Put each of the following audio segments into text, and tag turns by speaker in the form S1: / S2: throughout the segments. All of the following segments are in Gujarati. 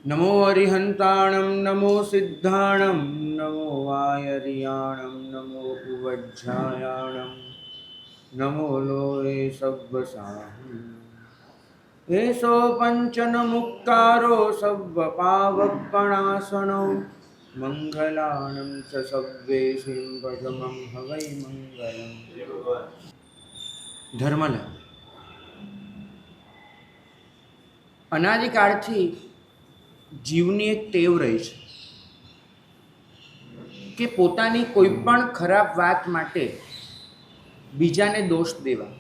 S1: नमो अरिहंताणं नमो सिद्धाणं नमो वायरियाणं नमो उवज्झायाणं नमो लोये सव्वसाहं एषो पञ्चन मुक्तारो सव्वपावपणासनो मंगलानं च सव्वेशिं भजमं हवै मंगलम्। धर्मला अनादिकाळથી જીવની એક ટેવ રહી છે કે પોતાની કોઈ પણ ખરાબ વાત માટે બીજાને દોષ દેવા,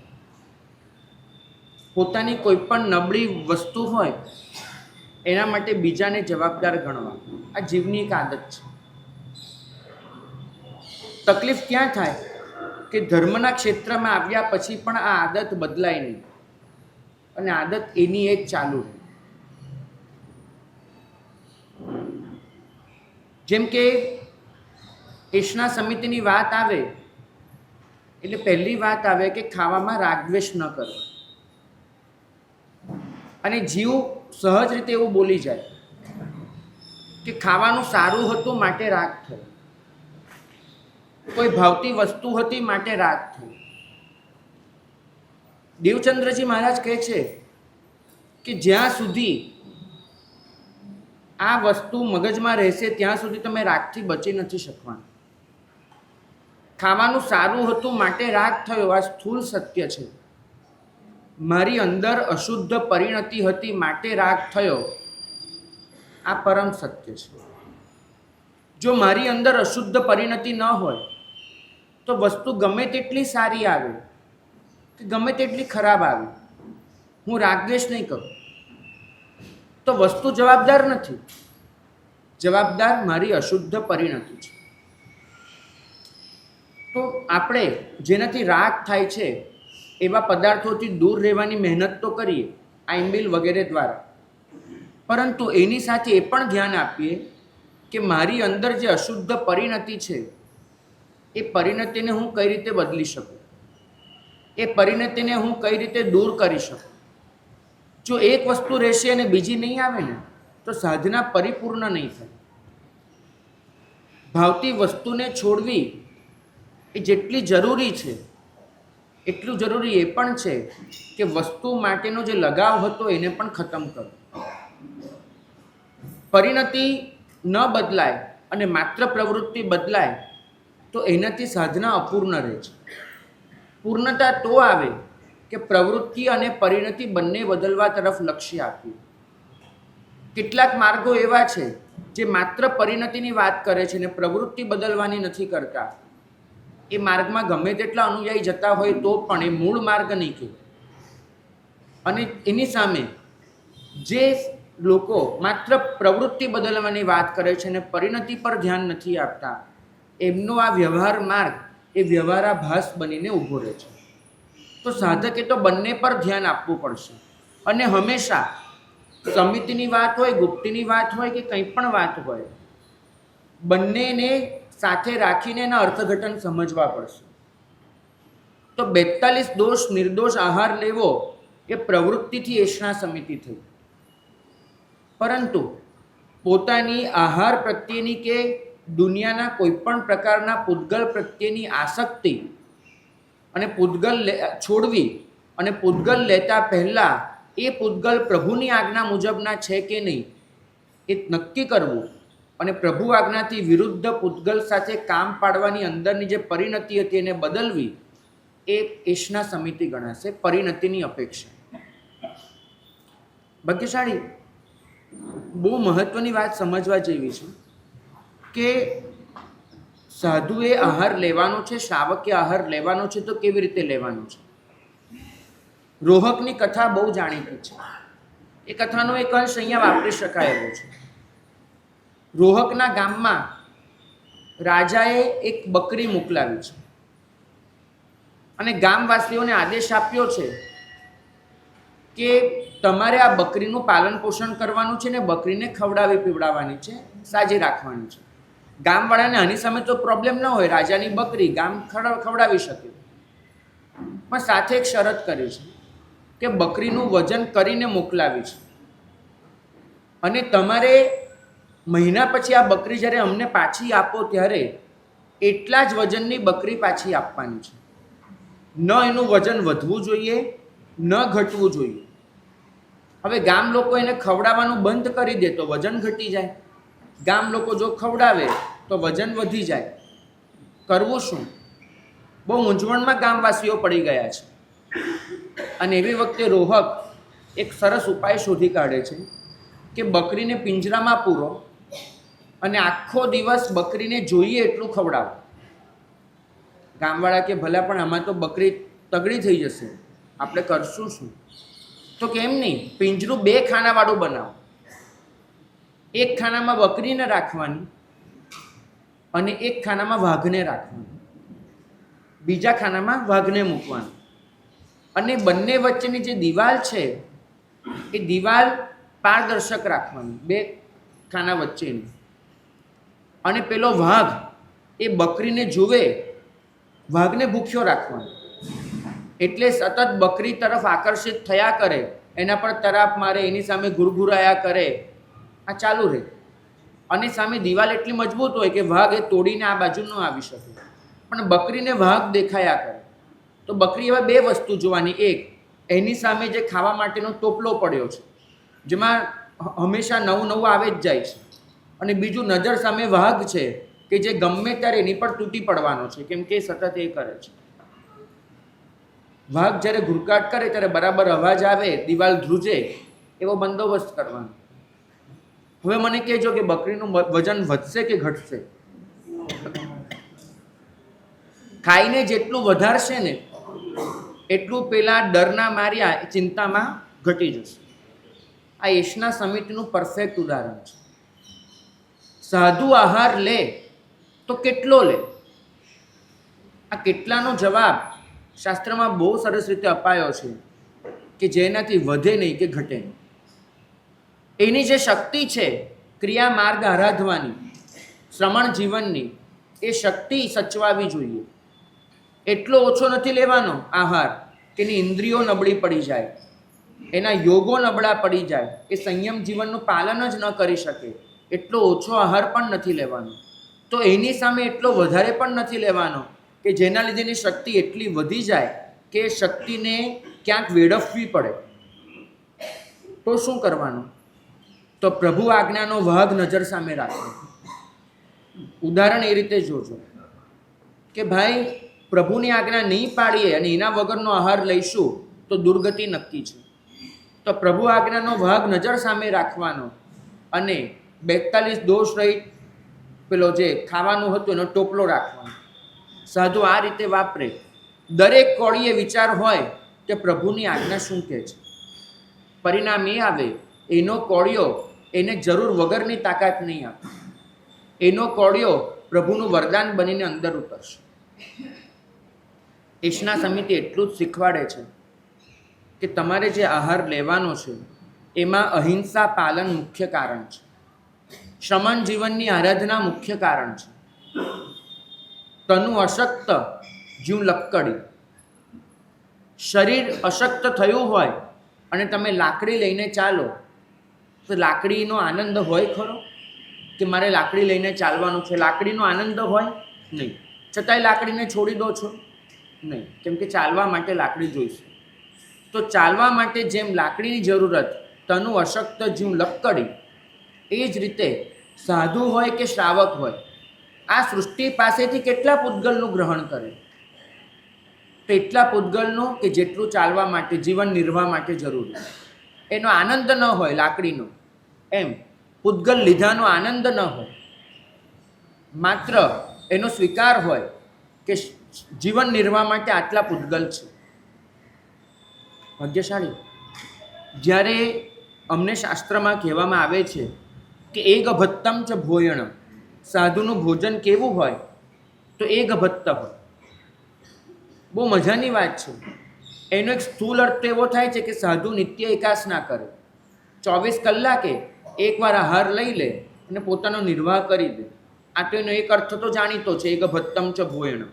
S1: પોતાની કોઈ પણ નબળી વસ્તુ હોય એના માટે બીજાને જવાબદાર ગણવા, આ જીવની એક આદત છે। તકલીફ ક્યાં થાય કે ધર્મના ક્ષેત્રમાં આવ્યા પછી પણ આ આદત બદલાય નહીં અને આદત એની એ જ ચાલુ રહે। જેમ કે એશના સમિતિની વાત આવે એટલે પહેલી વાત આવે કે ખાવામાં રાગદ્વેષ ન કરવો અને જીવ સહજ રીતે એવું બોલી જાય કે ખાવાનું સારું હતું માટે રાગ થયો, કોઈ ભાવતી વસ્તુ હતી માટે રાગ થયો। દેવચંદ્રજી મહારાજ કહે છે કે જ્યાં સુધી આ વસ્તુ મગજમાં રહેશે ત્યાં સુધી તમે રાગથી બચી નથી શકવાના। ખાવાનું સારું હતું માટે રાગ થયો, આ સ્થૂળ સત્ય છે। મારી અંદર અશુદ્ધ પરિણતિ હતી માટે રાગ થયો, આ પરમ સત્ય છે। જો મારી અંદર અશુદ્ધ પરિણતિ ન હોય તો વસ્તુ ગમે તેટલી સારી આવે કે ગમે તેટલી ખરાબ આવે, હું રાગદ્વેષ નહીં કરું તો વસ્તુ જવાબદાર નથી, જવાબદાર મારી અશુદ્ધ પરિણતિ છે। તો આપણે જેનાથી રાગ થાય છે એવા પદાર્થોથી દૂર રહેવાની મહેનત તો કરીએ આઈમ્બિલ વગેરે દ્વારા, પરંતુ એની સાથે એ પણ ધ્યાન આપીએ કે મારી અંદર જે અશુદ્ધ પરિણતિ છે એ પરિણતિને હું કઈ રીતે બદલી શકું, એ પરિણતિને હું કઈ રીતે દૂર કરી શકું। જો એક વસ્તુ રહેશે અને બીજી નહીં આવે ને તો સાધના પરિપૂર્ણ નહીં થાય। ભાવતી વસ્તુને છોડવી એ જેટલી જરૂરી છે એટલું જરૂરી એ પણ છે કે વસ્તુ માટેનો જે લગાવ હતો એને પણ ખતમ કરો। પરિણતિ ન બદલાય અને માત્ર પ્રવૃત્તિ બદલાય તો એનાથી સાધના અપૂર્ણ રહે છે। પૂર્ણતા તો આવે કે પ્રવૃત્તિ અને પરિણતિ બંને બદલવા તરફ લક્ષ્ય આપ્યું। કેટલાક માર્ગો એવા છે જે માત્ર પરિણતિની વાત કરે છે ને પ્રવૃત્તિ બદલવાની નથી કરતા, એ માર્ગમાં ગમે તેટલા અનુયાયી જતા હોય તો પણ એ મૂળ માર્ગ નહીં કહેવાય। અને એની સામે જે લોકો માત્ર પ્રવૃત્તિ બદલવાની વાત કરે છે અને પરિણતિ પર ધ્યાન નથી આપતા, એમનો આ વ્યવહાર માર્ગ એ વ્યવહારાભાસ બનીને ઊભો રહે છે। તો સાધકે તો બંને પર ધ્યાન આપવું પડશે અને હંમેશા સમિતિની વાત હોય, ગુપ્તિની વાત હોય કે કંઈ પણ વાત હોય, બંનેને સાથે રાખીને એના અર્થઘટન સમજવા પડશે। તો 42 દોષ નિર્દોષ આહાર લેવો એ પ્રવૃત્તિથી એશના સમિતિ થઈ, પરંતુ પોતાની આહાર પ્રત્યેની કે દુનિયાના કોઈ પણ પ્રકારના પૂતગલ પ્રત્યેની આસક્તિ અને પૂતગલ છોડવી અને પૂતગલ લેતા પહેલાં એ પૂતગલ પ્રભુની આજ્ઞા મુજબના છે કે નહીં એ નક્કી કરવું અને પ્રભુ આજ્ઞાથી વિરુદ્ધ પૂતગલ સાથે કામ પાડવાની અંદરની જે પરિણતિ હતી એને બદલવી એ એશના સમિતિ ગણાશે પરિણતિની અપેક્ષા। ભાગ્યશાળી બહુ મહત્વની વાત સમજવા જેવી છે કે સાધુએ આહાર લેવાનો છે, શ્રાવકે આહાર લેવાનો છે તો કેવી રીતે લેવાનો છે। રોહકની કથા બહુ જાણીતી છે, એ કથાનો એક અંશ અહીંયા વાપરી શકાય એવો છે। રોહકના ગામમાં રાજાએ એક બકરી મોકલાવી છે અને ગામવાસીઓને આદેશ આપ્યો છે કે તમારે આ બકરીનું પાલન પોષણ કરવાનું છે ને બકરીને ખવડાવી પીવડાવવાની છે, સાજી રાખવાની છે। ગામવાળાને આની સામે તો પ્રોબ્લેમ ન હોય, રાજાની બકરી ગામ ખવડાવી શકે, પણ સાથે એક શરત કરી છે કે બકરીનું વજન કરીને મોકલાવી છે। અને તમારે મહિના પછી આ બકરી જ્યારે અમને પાછી આપો ત્યારે એટલા જ વજનની બકરી પાછી આપવાની છે. ન એનું વજન વધવું જોઈએ, ન ઘટવું જોઈએ. હવે ગામ લોકો એને ખવડાવવાનું બંધ કરી દે તો વજન ઘટી જાય, ગામ લોકો જો ખવડાવે તો વજન વધી જાય. કરવું શું? બહુ મૂંઝવણમાં ગામવાસીઓ પડી ગયા છે. અને એવી વખતે રોહક એક સરસ ઉપાય શોધી કાઢે છે કે બકરીને પિંજરામાં પૂરો અને આખો દિવસ બકરીને જોઈએ એટલું ખવડાવો. ગામવાળા કે ભલા પણ આમાં તો બકરી તગડી થઈ જશે, આપણે કરશું શું? તો કેમ નહીં, પિંજરું 2 ખાનાવાળું બનાવો. એક ખાનામાં બકરીને રાખવાની અને એક ખાનામાં વાઘને રાખવાનું, બીજા ખાનામાં વાઘને મૂકવાનું. અને બંને વચ્ચેની જે દિવાલ છે એ દિવાલ પારદર્શક રાખવાની, 2 ખાના વચ્ચેની. અને પેલો વાઘ એ બકરીને જુએ, વાઘને ભૂખ્યો રાખવાનો. એટલે સતત બકરી તરફ આકર્ષિત થયા કરે, એના પર તરાપ મારે, એની સામે ઘુરઘુરાયા કરે, આ ચાલુ રહે. અને સામે દિવાલ એટલી મજબૂત હોય કે વાઘ એ તોડીને આ બાજુ ન આવી શકે, પણ બકરીને વાઘ દેખાયા કરે. તો બકરી એવા 2 વસ્તુ જોવાની, એક એની સામે જે ખાવા માટેનો ટોપલો પડ્યો છે જેમાં હંમેશા નવું નવું આવે જ જાય છે, અને બીજું નજર સામે વાઘ છે કે જે ગમે ત્યારે એની પર તૂટી પડવાનો છે, કેમ કે સતત એ કરે છે. વાઘ જ્યારે ઘુરકાટ કરે ત્યારે બરાબર અવાજ આવે, દિવાલ ધ્રુજે, એવો બંદોબસ્ત કરવાનો. હવે મને કહેજો કે બકરીનું વજન વધશે કે ઘટશે? ખાઈને જેટલું વધારશે ને એટલું પેલા ડરના માર્યા ચિંતામાં ઘટી જશે. આ એશના સમિતિનું પરફેક્ટ ઉદાહરણ છે. સાદું આહાર લે તો કેટલો લે? આ કેટલાનો જવાબ શાસ્ત્રમાં બહુ સરસ રીતે અપાયો છે કે જેનાથી વધે નહીં કે ઘટે નહીં. એની જે શક્તિ છે ક્રિયા માર્ગ આરાધવાની, શ્રમણ જીવનની, એ શક્તિ સચવાવી જોઈએ. એટલો ઓછો નથી લેવાનો આહાર કે એની ઇન્દ્રિયો નબળી પડી જાય, એના યોગો નબળા પડી જાય, એ સંયમ જીવનનું પાલન જ ન કરી શકે. એટલો ઓછો આહાર પણ નથી લેવાનો. તો એની સામે એટલો વધારે પણ નથી લેવાનો કે જેના લીધે એની શક્તિ એટલી વધી જાય કે શક્તિને ક્યાંક વેડફવી પડે. તો શું કરવાનું? તો પ્રભુ આજ્ઞાનો વાઘ નજર સામે રાખો. ઉદાહરણ એ રીતે જોજો કે ભાઈ પ્રભુની આજ્ઞા નહીં પાડીએ અને એના વગરનો આહાર લઈશું તો દુર્ગતિ નક્કી છે. તો પ્રભુ આજ્ઞાનો વાઘ નજર સામે રાખવાનો અને 42 દોષ રહિત પેલો જે ખાવાનું હતું એનો ટોપલો રાખવાનો. સાધુ આ રીતે વાપરે. દરેક કોળીએ વિચાર હોય કે પ્રભુની આજ્ઞા શું કહે છે. પરિણામ એ આવે, એનો કોળિયો એને જરૂર વગરની તાકાત નહીં આપે. એનો કોળિયો પ્રભુનું વરદાન બનીને અંદર ઉતરશે. એશના સમિતિ એટલું જ શીખવાડે છે કે તમારે જે આહાર લેવાનો છે એમાં અહિંસા પાલન મુખ્ય કારણ છે, શમન જીવનની આરાધના મુખ્ય કારણ છે. તનુ અશક્ત જીવ લક્કડી. શરીર અશક્ત થયું હોય અને તમે લાકડી લઈને ચાલો તો લાકડીનો આનંદ હોય ખરો? કે મારે લાકડી લઈને ચાલવાનું છે, લાકડીનો આનંદ હોય નહીં. છતાંય લાકડીને છોડી દો છો? નહીં, કેમ કે ચાલવા માટે લાકડી જોઈશે. તો ચાલવા માટે જેમ લાકડીની જરૂરત, તનુ અશક્ત જીવ લક્કડી, એ જ રીતે સાધુ હોય કે શ્રાવક હોય, આ સૃષ્ટિ પાસેથી કેટલા પૂતગલનું ગ્રહણ કરે? તો એટલા પૂતગલનું કે જેટલું ચાલવા માટે, જીવન નિર્વાહ માટે જરૂરી. એનો આનંદ ન હોય લાકડીનો, એમ પૂતગલ લીધાનો આનંદ ન હોય, માત્ર એનો સ્વીકાર હોય કે જીવન નિર્વાહ માટે આટલા પૂતગલ છે. ભાગ્યશાળી. જ્યારે અમને શાસ્ત્રમાં કહેવામાં આવે છે કે એક ભત્તમ ચ ભોયણમ, સાધુનું ભોજન કેવું હોય? તો એક ભત્ત હોય. બહુ મજાની વાત છે. એનો એક સ્થૂળ અર્થ એવો થાય છે કે સાધુ નિત્ય એકાસ ના કરે, 24 કલાકે એકવાર આહાર લઈ લે અને પોતાનો નિર્વાહ કરી દે. આ તો એનો એક અર્થ તો જાણીતો છે, એક ભત્તમ ચ ભોયણમ.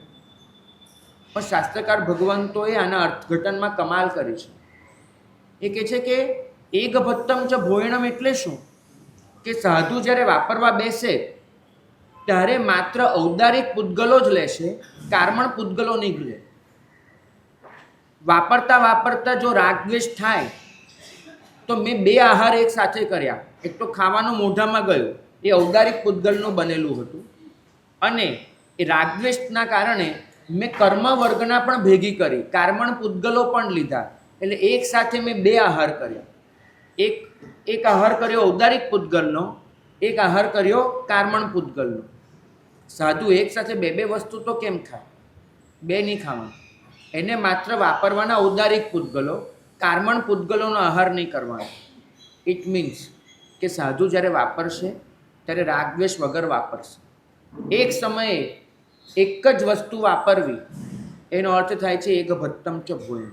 S1: પણ શાસ્ત્રકાર ભગવંતોએ આના અર્થઘટનમાં કમાલ કરી છે. એ કહે છે કે એક ભત્તમ ચ ભોયણમ એટલે શું? કે સાધુ જ્યારે વાપરવા બેસે ત્યારે માત્ર ઔદારિક પૂતગલો જ લેશે, કાર્મણ પૂતગલો નહીં લે. વાપરતા વાપરતા જો રાગદ્વેષ થાય તો મેં 2 આહાર એક સાથે કર્યા. એક તો ખાવાનું મોઢામાં ગયું, એ ઔદારિક પૂતગલનું બનેલું હતું, અને એ રાગદ્વેષના કારણે મેં કર્મ વર્ગના પણ ભેગી કરી, કાર્મણ પૂતગલો પણ લીધા. એટલે એક સાથે મેં 2 આહાર કર્યા. એક આહાર કર્યો ઔદારિક પૂતગલનો, એક આહાર કર્યો કાર્મણ પૂતગલનો. સાધુ એક સાથે 2 વસ્તુ તો કેમ ખાય? 2 નહીં ખાવાનું. એને માત્ર વાપરવાના ઔદારિક પૂતગલો, કાર્મણ પૂતગલોનો આહાર નહીં કરવાનો. ઇટ મીન્સ કે સાધુ જ્યારે વાપરશે ત્યારે રાગદ્વેષ વગર વાપરશે. એક સમયે એક જ વસ્તુ વાપરવી એનો અર્થ થાય છે એક ભત્તમ ચ ભૂલ.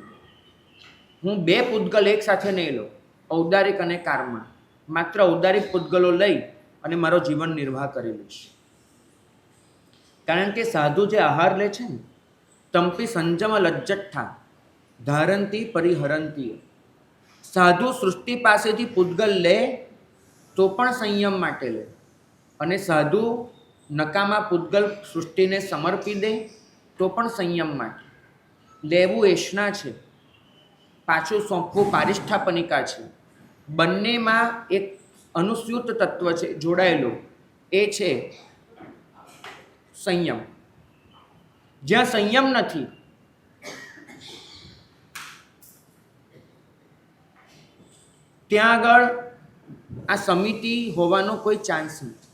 S1: હું 2 પૂતગલ એક સાથે નહીં લઉં, ઔદારિક અને કાર્મણ. માત્ર ઔદારિક પૂતગલો લઈ અને મારો જીવન નિર્વાહ કરી લઈશ. કારણ કે સાધુ જે આહાર લે છે ને, તંપી સંજમ લજ્જઠ્ઠા ધારંતી પરિહરંતી. સાધુ સૃષ્ટિ પાસેથી પૂતગલ લે તો પણ સંયમ માટે લે, અને સાધુ નકામા પૂતગલ સૃષ્ટિને સમર્પી દે તો પણ સંયમ માટે. લેવું એશના છે, પાછું સોંપવું પારિષ્ઠાપનિકા છે. બંનેમાં એક અનુસ્યુત તત્વ છે જોડાયેલું, એ છે સંયમ. જ્યાં સંયમ નથી ત્યાં આગળ આ સમિતિ હોવાનો કોઈ ચાન્સ નથી.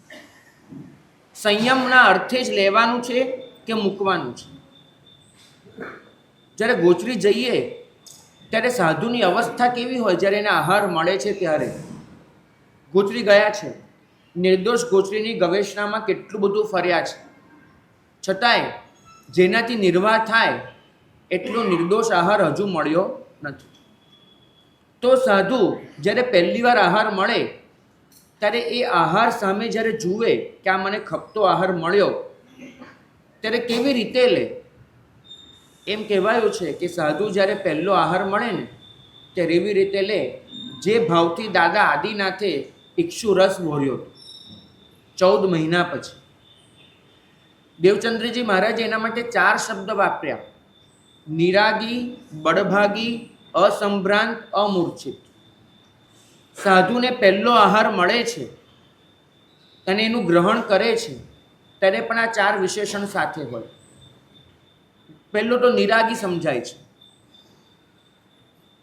S1: સંયમના અર્થે જ લેવાનું છે કે મૂકવાનું છે. જ્યારે ગોચરી જઈએ ત્યારે સાધુની અવસ્થા કેવી હોય? જ્યારે એને આહાર મળે છે ત્યારે ગોચરી ગયા છે, નિર્દોષ ગોચરીની ગવેષણામાં કેટલું બધું ફર્યા છે, છતાંય જેનાથી નિર્વાહ થાય એટલો નિર્દોષ આહાર હજુ મળ્યો નથી. તો સાધુ જ્યારે પહેલી વાર આહાર મળે ત્યારે એ આહાર સામે જ્યારે જુએ કે આ મને ખપતો આહાર મળ્યો, ત્યારે કેવી રીતે લે? એમ કહેવાયું છે કે સાધુ જ્યારે પહેલો આહાર મળે ને ત્યારે એવી રીતે લે જે ભાવથી દાદા આદિનાથે ઇક્ષુ રસ ભોર્યો હતો 14 મહિના પછી. દેવચંદ્રજી મહારાજે એના માટે 4 શબ્દ વાપર્યા: નિરાગી, બળભાગી, અસંભ્રાંત, અમૂર્છિત. સાધુને પહેલો આહાર મળે છે અને એનું ગ્રહણ કરે છે ત્યારે પણ આ 4 વિશેષણ સાથે હોય. પહેલું તો નિરાગી સમજાય છે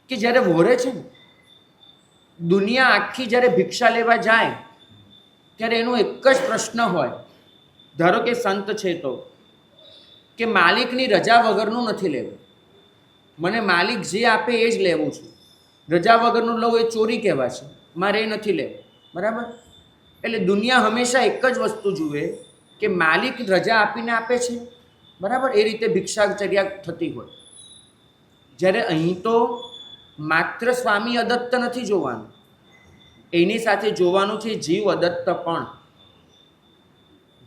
S1: કે જ્યારે વહોરે છે ને, દુનિયા આખી જ્યારે ભિક્ષા લેવા જાય ત્યારે એનો એક જ પ્રશ્ન હોય. ધારો કે સંત છે તો કે માલિકની રજા વગરનું નથી લેવું, મને માલિક જે આપે એ જ લેવું છે. રજા વગરનું લઉં એ ચોરી કહેવાશે, મારે એ નથી લેવું. બરાબર? એટલે દુનિયા હંમેશા એક જ વસ્તુ જુએ કે માલિક રજા આપીને આપે છે. બરાબર? એ રીતે ભિક્ષાચર્યા થતી હોય. જ્યારે અહીં તો માત્ર સ્વામી અદત્ત નથી જોવાનું, એની સાથે જોવાનું છે જીવ અદત્ત પણ.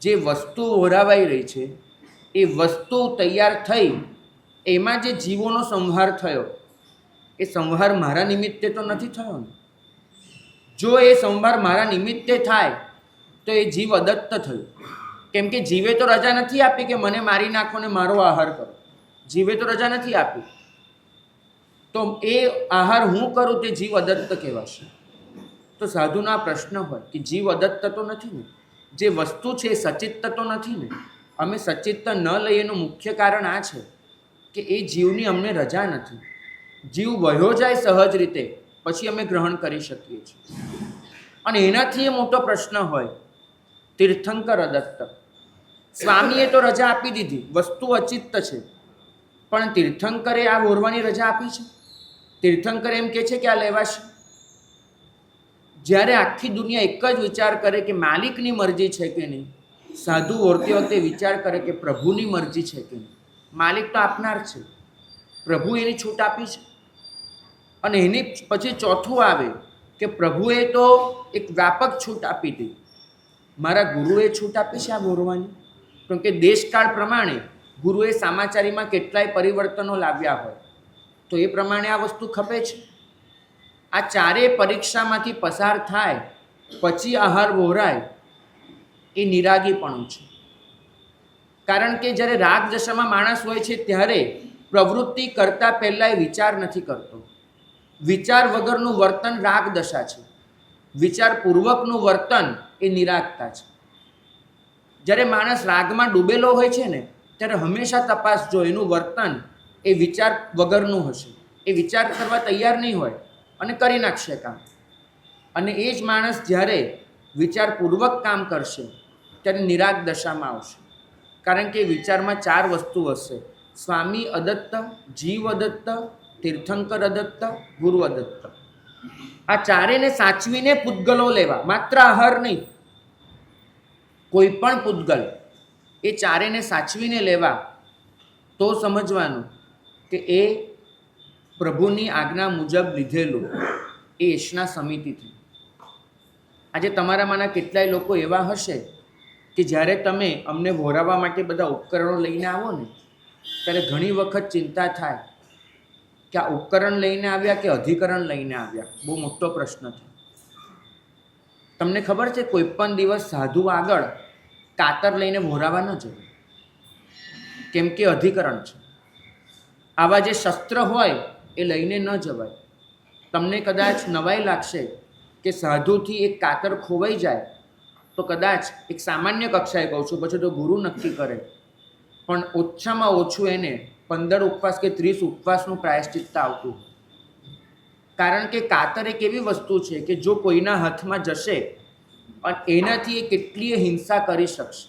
S1: જે વસ્તુ ઓરાવાઈ રહી છે એ વસ્તુ તૈયાર થઈ એમાં જે જીવોનો સંહાર થયો, એ સંહાર મારા નિમિત્તે તો નથી થયો ને. જો એ સંહાર મારા નિમિત્તે થાય તો એ જીવ અદત્ત થયું. કેમ કે જીવે તો રજા નથી આપી કે મને મારી નાખો ને મારો આહાર કરો. જીવે તો રજા નથી આપી, તો એ આહાર હું કરું તે જીવ અદત્ત કહેવાશે. તો સાધુનો આ પ્રશ્ન હોય કે જીવ અદત્ત તો નથી ને, જે વસ્તુ છે એ સચિત્ત તો નથી ને. અમે સચિત્ત ન લઈએ એનું મુખ્ય કારણ આ છે કે એ જીવની અમને રજા નથી. જીવ વહ્યો જાય સહજ રીતે પછી અમે ગ્રહણ કરી શકીએ છીએ. અને એનાથી એ મોટો પ્રશ્ન હોય તીર્થંકર અદત્ત. સ્વામીએ તો રજા આપી દીધી, વસ્તુ અચિત્ત છે, પણ તીર્થંકરે આ ઓરવાની રજા આપી છે? તીર્થંકર એમ કહે છે કે આ લેવાશે. જ્યારે આખી દુનિયા એક જ વિચાર કરે કે માલિકની મરજી છે કે નહીં, સાધુ ઓરતી વખતે વિચાર કરે કે પ્રભુની મરજી છે કે નહીં. માલિક તો આપનાર છે, પ્રભુ એની છૂટ આપી છે. અને એની પછી ચોથું આવે કે પ્રભુએ તો એક વ્યાપક છૂટ આપી હતી, મારા ગુરુએ છૂટ આપી છે આ બોરવાની. કેમ કે દેશકાળ પ્રમાણે ગુરુએ સમાચારીમાં કેટલાય પરિવર્તનો લાવ્યા હોય તો એ પ્રમાણે આ વસ્તુ ખપે છે. આ 4 પરીક્ષામાંથી પસાર થાય પછી આહાર વહોરાય એ નિરાગીપણું છે. કારણ કે જ્યારે રાગ દશામાં માણસ હોય છે ત્યારે પ્રવૃત્તિ કરતા પહેલાં એ વિચાર નથી કરતો. વિચાર વગરનું વર્તન રાગ દશા છે, વિચારપૂર્વકનું વર્તન એ નિરાગતા છે. જ્યારે માણસ રાગમાં ડૂબેલો હોય છે ને ત્યારે હંમેશા તપાસજો એનું વર્તન એ વિચાર વગરનું હશે. એ વિચાર કરવા તૈયાર નહીં હોય અને કરી નાખશે કામ. અને એ જ માણસ જ્યારે વિચારપૂર્વક કામ કરશે ત્યારે નિરાગ દશામાં આવશે. કારણ કે વિચારમાં 4 વસ્તુ હશે: સ્વામી અદત્ત, જીવ અદત્ત, તીર્થંકર અદત્ત, ગુરુ અદત્ત. આ ચારેયને સાચવીને પૂતગલો લેવા, માત્ર આહાર નહીં. કોઈ પણ પૂતગલ એ ચારેયને સાચવીને લેવા તો સમજવાનું કે એ પ્રભુની આજ્ઞા મુજબ લીધેલું એ એશના સમિતિથી. આજે તમારામાંના કેટલાય લોકો એવા હશે કે જ્યારે તમે અમને વહોરાવવા માટે બધા ઉપકરણો લઈને આવો ને ત્યારે ઘણી વખત ચિંતા થાય કે આ ઉપકરણ લઈને આવ્યા કે અધિકરણ લઈને આવ્યા. બહુ મોટો પ્રશ્ન છે. તમને ખબર છે કોઈ પણ દિવસ સાધુ આગળ કાતર લઈને વહોરાવા ન જવું, કેમ કે અધિકરણ છે. આવા જે શસ્ત્ર હોય એ લઈને ન જવાય. તમને કદાચ નવાઈ લાગશે કે સાધુથી એક કાતર ખોવાઈ જાય તો કદાચ એક સામાન્ય કક્ષાએ કહું છું, પછી તો ગુરુ નક્કી કરે, પણ ઓછામાં ઓછું એને 15 ઉપવાસ કે 30 ઉપવાસનું પ્રાયશ્ચિત્ત આવતું. કારણ કે કાતર એક એવી વસ્તુ છે કે જો કોઈના હાથમાં જશે અને એનાથી એ કેટલીય હિંસા કરી શકશે.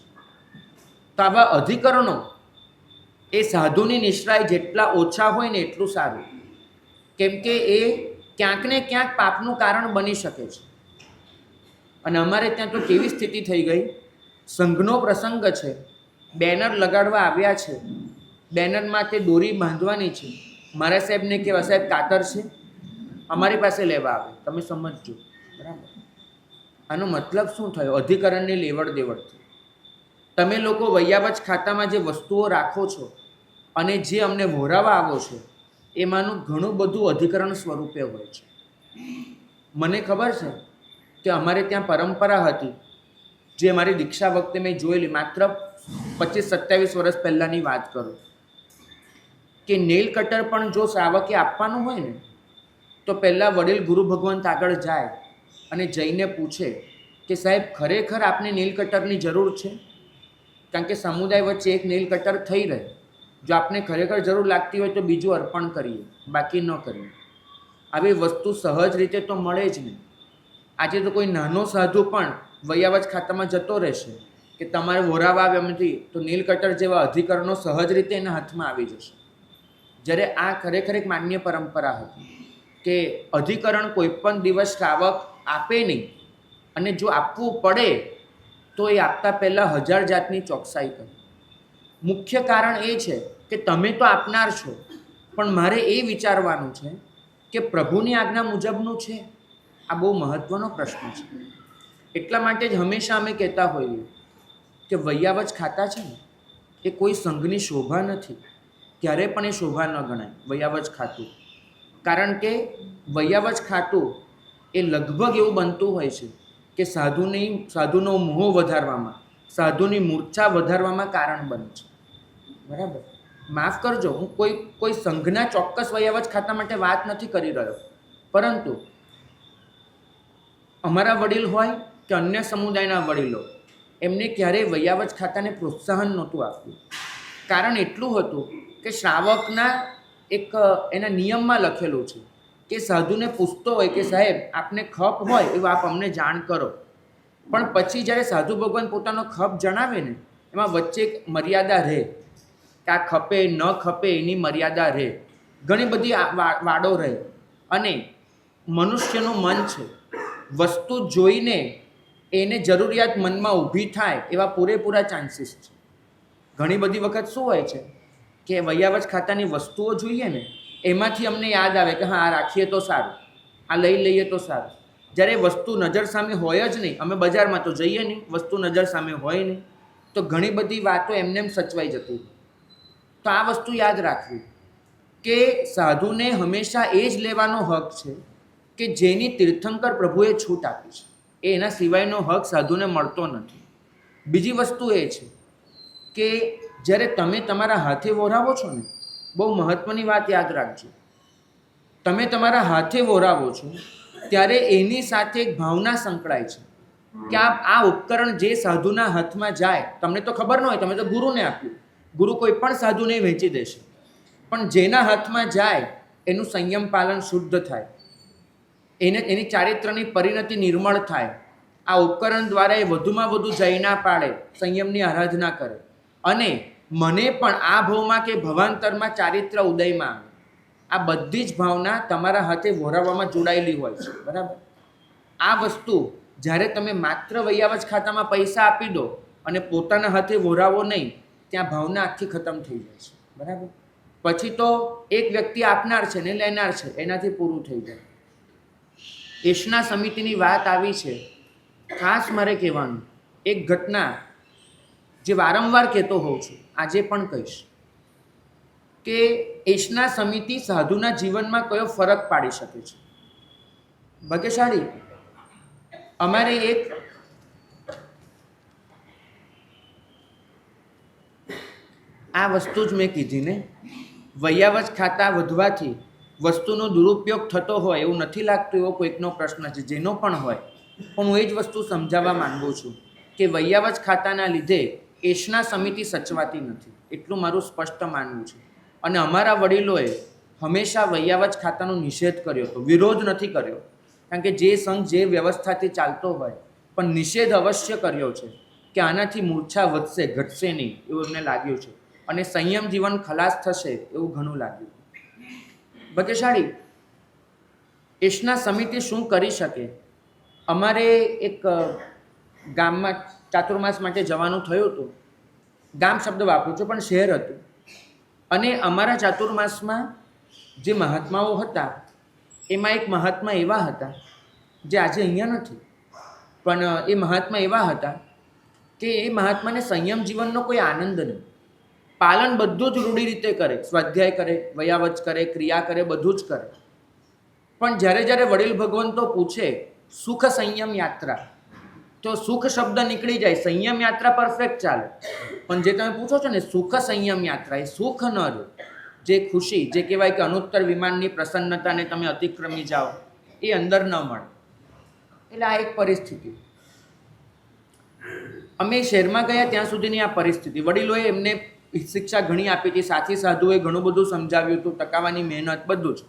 S1: તો આવા અધિકરણો એ સાધુની નિશ્રાય જેટલા ઓછા હોય ને એટલું સારું, કેમ કે એ ક્યાંક ને ક્યાંક પાપનું કારણ બની શકે છે. અને અમારે ત્યાં તો કેવી સ્થિતિ થઈ ગઈ, સંઘનો પ્રસંગ છે, બેનર લગાડવા આવ્યા છે, બેનરમાં તે દોરી બાંધવાની છે, મારા સાહેબને કહેવા, સાહેબ કાતર છે, અમારી પાસે લેવા આવે. તમે સમજજો, બરાબર? આનો મતલબ શું થયો? અધિકરણની લેવડ દેવડથી. તમે લોકો વૈયાવચ ખાતામાં જે વસ્તુઓ રાખો છો અને જે અમને વહોરાવા આવો છો એમાંનું ઘણું બધું અધિકરણ સ્વરૂપે હોય છે. મને ખબર છે કે અમારે ત્યાં પરંપરા હતી, જે મારી દીક્ષા વખતે મેં જોયેલી, માત્ર 25-27 વર્ષ પહેલાંની વાત કરું, કે નેલ કટર પણ જો શ્રાવકે આપવાનું હોય ને તો પહેલાં વડીલ ગુરુ ભગવંત આગળ જાય અને જઈને પૂછે કે સાહેબ ખરેખર આપને નેલ કટરની જરૂર છે? કારણ કે સમુદાય વચ્ચે એક નેલ કટર થઈ રહે. જો આપને ખરેખર જરૂર લાગતી હોય તો બીજું અર્પણ કરીએ, બાકી ન કરીએ. આવી વસ્તુ સહજ રીતે તો મળે જ નહીં. આજે તો કોઈ નાનો સાધુ પણ વૈયાવચ ખાતામાં જતો રહેશે કે તમારે વહોરાવા આવ્યા નથી તો નીલ કટર જેવા અધિકરણો સહજ રીતે એના હાથમાં આવી જશે. જ્યારે આ ખરેખર એક માન્ય પરંપરા હતી કે અધિકરણ કોઈ પણ દિવસ શ્રાવક આપે નહીં, અને જો આપવું પડે તો એ આપતા પહેલાં 1000 જાતની ચોકસાઈ કરે. મુખ્ય કારણ એ છે કે તમે તો આપનાર છો, પણ મારે એ વિચારવાનું છે કે પ્રભુની આજ્ઞા મુજબનું છે. આ બહુ મહત્ત્વનો પ્રશ્ન છે. એટલા માટે જ હંમેશા અમે કહેતા હોઈએ કે વૈયાવચ ખાતા છે ને એ કોઈ સંઘની શોભા નથી, ક્યારે પણ એ શોભા ન ગણાય વૈયાવચ ખાતું. કારણ કે વૈયાવચ ખાતું એ લગભગ એવું બનતું હોય છે કે સાધુનો મોહ વધારવામાં, સાધુની મૂર્છા વધારવામાં કારણ બને છે. બરાબર? માફ કરજો, હું કોઈ સંઘના ચોક્કસ વૈયાવચ ખાતા માટે વાત નથી કરી રહ્યો, પરંતુ અમારા વડીલ હોય કે અન્ય સમુદાયના વડીલો, એમને ક્યારેય વૈયાવચ ખાતાને પ્રોત્સાહન નહોતું આપ્યું. કારણ એટલું હતું કે શ્રાવકના એક એના નિયમમાં લખેલું છે કે સાધુને પૂછતો હોય કે સાહેબ આપને ખપ હોય એવું આપ અમને જાણ કરો, પણ પછી જ્યારે સાધુ ભગવાન પોતાનો ખપ જણાવે ને એમાં વચ્ચે એક મર્યાદા રહે કે આ ખપે ન ખપે એની મર્યાદા રહે. ઘણી બધી વાડો રહે. અને મનુષ્યનું મન છે, વસ્તુ જોઈને એને જરૂરિયાત મનમાં ઊભી થાય એવા પૂરેપૂરા ચાન્સીસ છે. ઘણી બધી વખત શું હોય છે કે વૈયાવચ ખાતાની વસ્તુઓ જોઈએ ને એમાંથી અમને યાદ આવે કે હા આ રાખીએ તો સારું, આ લઈ લઈએ તો સારું. જ્યારે વસ્તુ નજર સામે હોય જ નહીં, અમે બજારમાં તો જઈએ નહીં, વસ્તુ નજર સામે હોય નહીં, તો ઘણી બધી વાતો એમને એમ સચવાઈ જતી. તો આ વસ્તુ યાદ રાખવી કે સાધુને હંમેશા એ જ લેવાનો હક છે કે જેની તીર્થંકર પ્રભુએ છૂટ આપી છે. એ એના સિવાયનો હક સાધુને મળતો નથી. બીજી વસ્તુ એ છે કે જ્યારે તમે તમારા હાથે વહોરાવો છો ને, બહુ મહત્ત્વની વાત યાદ રાખજો, તમે તમારા હાથે વહોરાવો છો ત્યારે એની સાથે એક ભાવના સંકળાય છે કે આ ઉપકરણ જે સાધુના હાથમાં જાય, તમને તો ખબર ન હોય, તમે તો ગુરુને આપ્યું, ગુરુ કોઈ પણ સાધુને વહેંચી દેશે, પણ જેના હાથમાં જાય એનું સંયમ પાલન શુદ્ધ થાય, એની ચારિત્રની પરિણતિ નિર્મળ થાય. આ ઉપકરણ દ્વારા એ વધુમાં વધુ જય ના પાડે, સંયમની આરાધના કરે, અને મને પણ આ ભવમાં કે ભવાંતરમાં ચારિત્ર ઉદયમાં આવે. આ બધી જ ભાવના તમારા હાથે વહોરાવવામાં જોડાયેલી હોય છે. બરાબર? આ વસ્તુ જ્યારે તમે માત્ર વૈયાવજ ખાતામાં પૈસા આપી દો અને પોતાના હાથે વહોરાવો નહીં, ત્યાં ભાવના આખી ખતમ થઈ જાય છે. બરાબર? પછી તો એક વ્યક્તિ આપનાર છે ને લેનાર છે, એનાથી પૂરું થઈ જાય. એશના સમિતિની વાત આવી છે, ખાસ મારે કહેવાનું એક ઘટના જે વારંવાર કહેતો હોઉં છું, આજે પણ કહીશ કે એશના સમિતિ સાધુના જીવનમાં કયો ફરક પાડી શકે છે. ભાગ્યશાળી, અમારે એક આ વસ્તુ જ મેં કીધી ને, વૈયાવજ ખાતા વધવાથી વસ્તુનો દુરુપયોગ થતો હોય એવું નથી લાગતું, એવો કોઈકનો પ્રશ્ન છે, જેનો પણ હોય, પણ હું એ જ વસ્તુ સમજાવવા માંગુ છું કે વૈયાવજ ખાતાના લીધે એશના સમિતિ સચવાતી નથી, એટલું મારું સ્પષ્ટ માનવું છે. અને અમારા વડીલોએ હંમેશા વૈયાવજ ખાતાનો નિષેધ કર્યો હતો, વિરોધ નથી કર્યો, કારણ કે જે સંઘ જે વ્યવસ્થાથી ચાલતો હોય, પણ નિષેધ અવશ્ય કર્યો છે કે આનાથી મૂર્છા વધશે, ઘટશે નહીં, એવું એમને લાગ્યું છે, અને સંયમ જીવન ખલાસ થશે એવું ઘણું લાગ્યું. ભાગ્યશાળી, એશના સમિતિ શું કરી શકે? અમારે એક ગામમાં ચાતુર્માસ માટે જવાનું થયું હતું, ગામ શબ્દ વાપરું છું પણ શહેર હતું, અને અમારા ચાતુર્માસમાં જે મહાત્માઓ હતા એમાં એક મહાત્મા એવા હતા જે આજે અહીંયા નથી, પણ એ મહાત્મા એવા હતા કે એ મહાત્માને સંયમ જીવનનો કોઈ આનંદ નહીં, પાલન બધું જ રૂઢી રીતે કરે, સ્વાધ્યાય કરે, વૈયાવજ કરે, ક્રિયા કરે, બધું જ કરે, પણ જ્યારે જ્યારે વડીલ ભગવંતો પૂછે સુખ સંયમ યાત્રા, તો સુખ શબ્દ નીકળી જાય, સંયમ યાત્રા પરફેક્ટ ચાલે, પણ જે તમે પૂછો છો ને સુખ સંયમ યાત્રા, એ સુખ ન રહે, જે ખુશી, જે કહેવાય કે અનુત્તર વિમાનની પ્રસન્નતાને તમે અતિક્રમી જાઓ, એ અંદર ન મળે. એટલે આ એક પરિસ્થિતિ. અમે શહેરમાં ગયા ત્યાં સુધીની આ પરિસ્થિતિ. વડીલોએ એમને શિક્ષા ઘણી આપી હતી, સાથી સાધુએ ઘણું બધું સમજાવ્યું હતું, ટકાવાની મહેનત, બધું જ,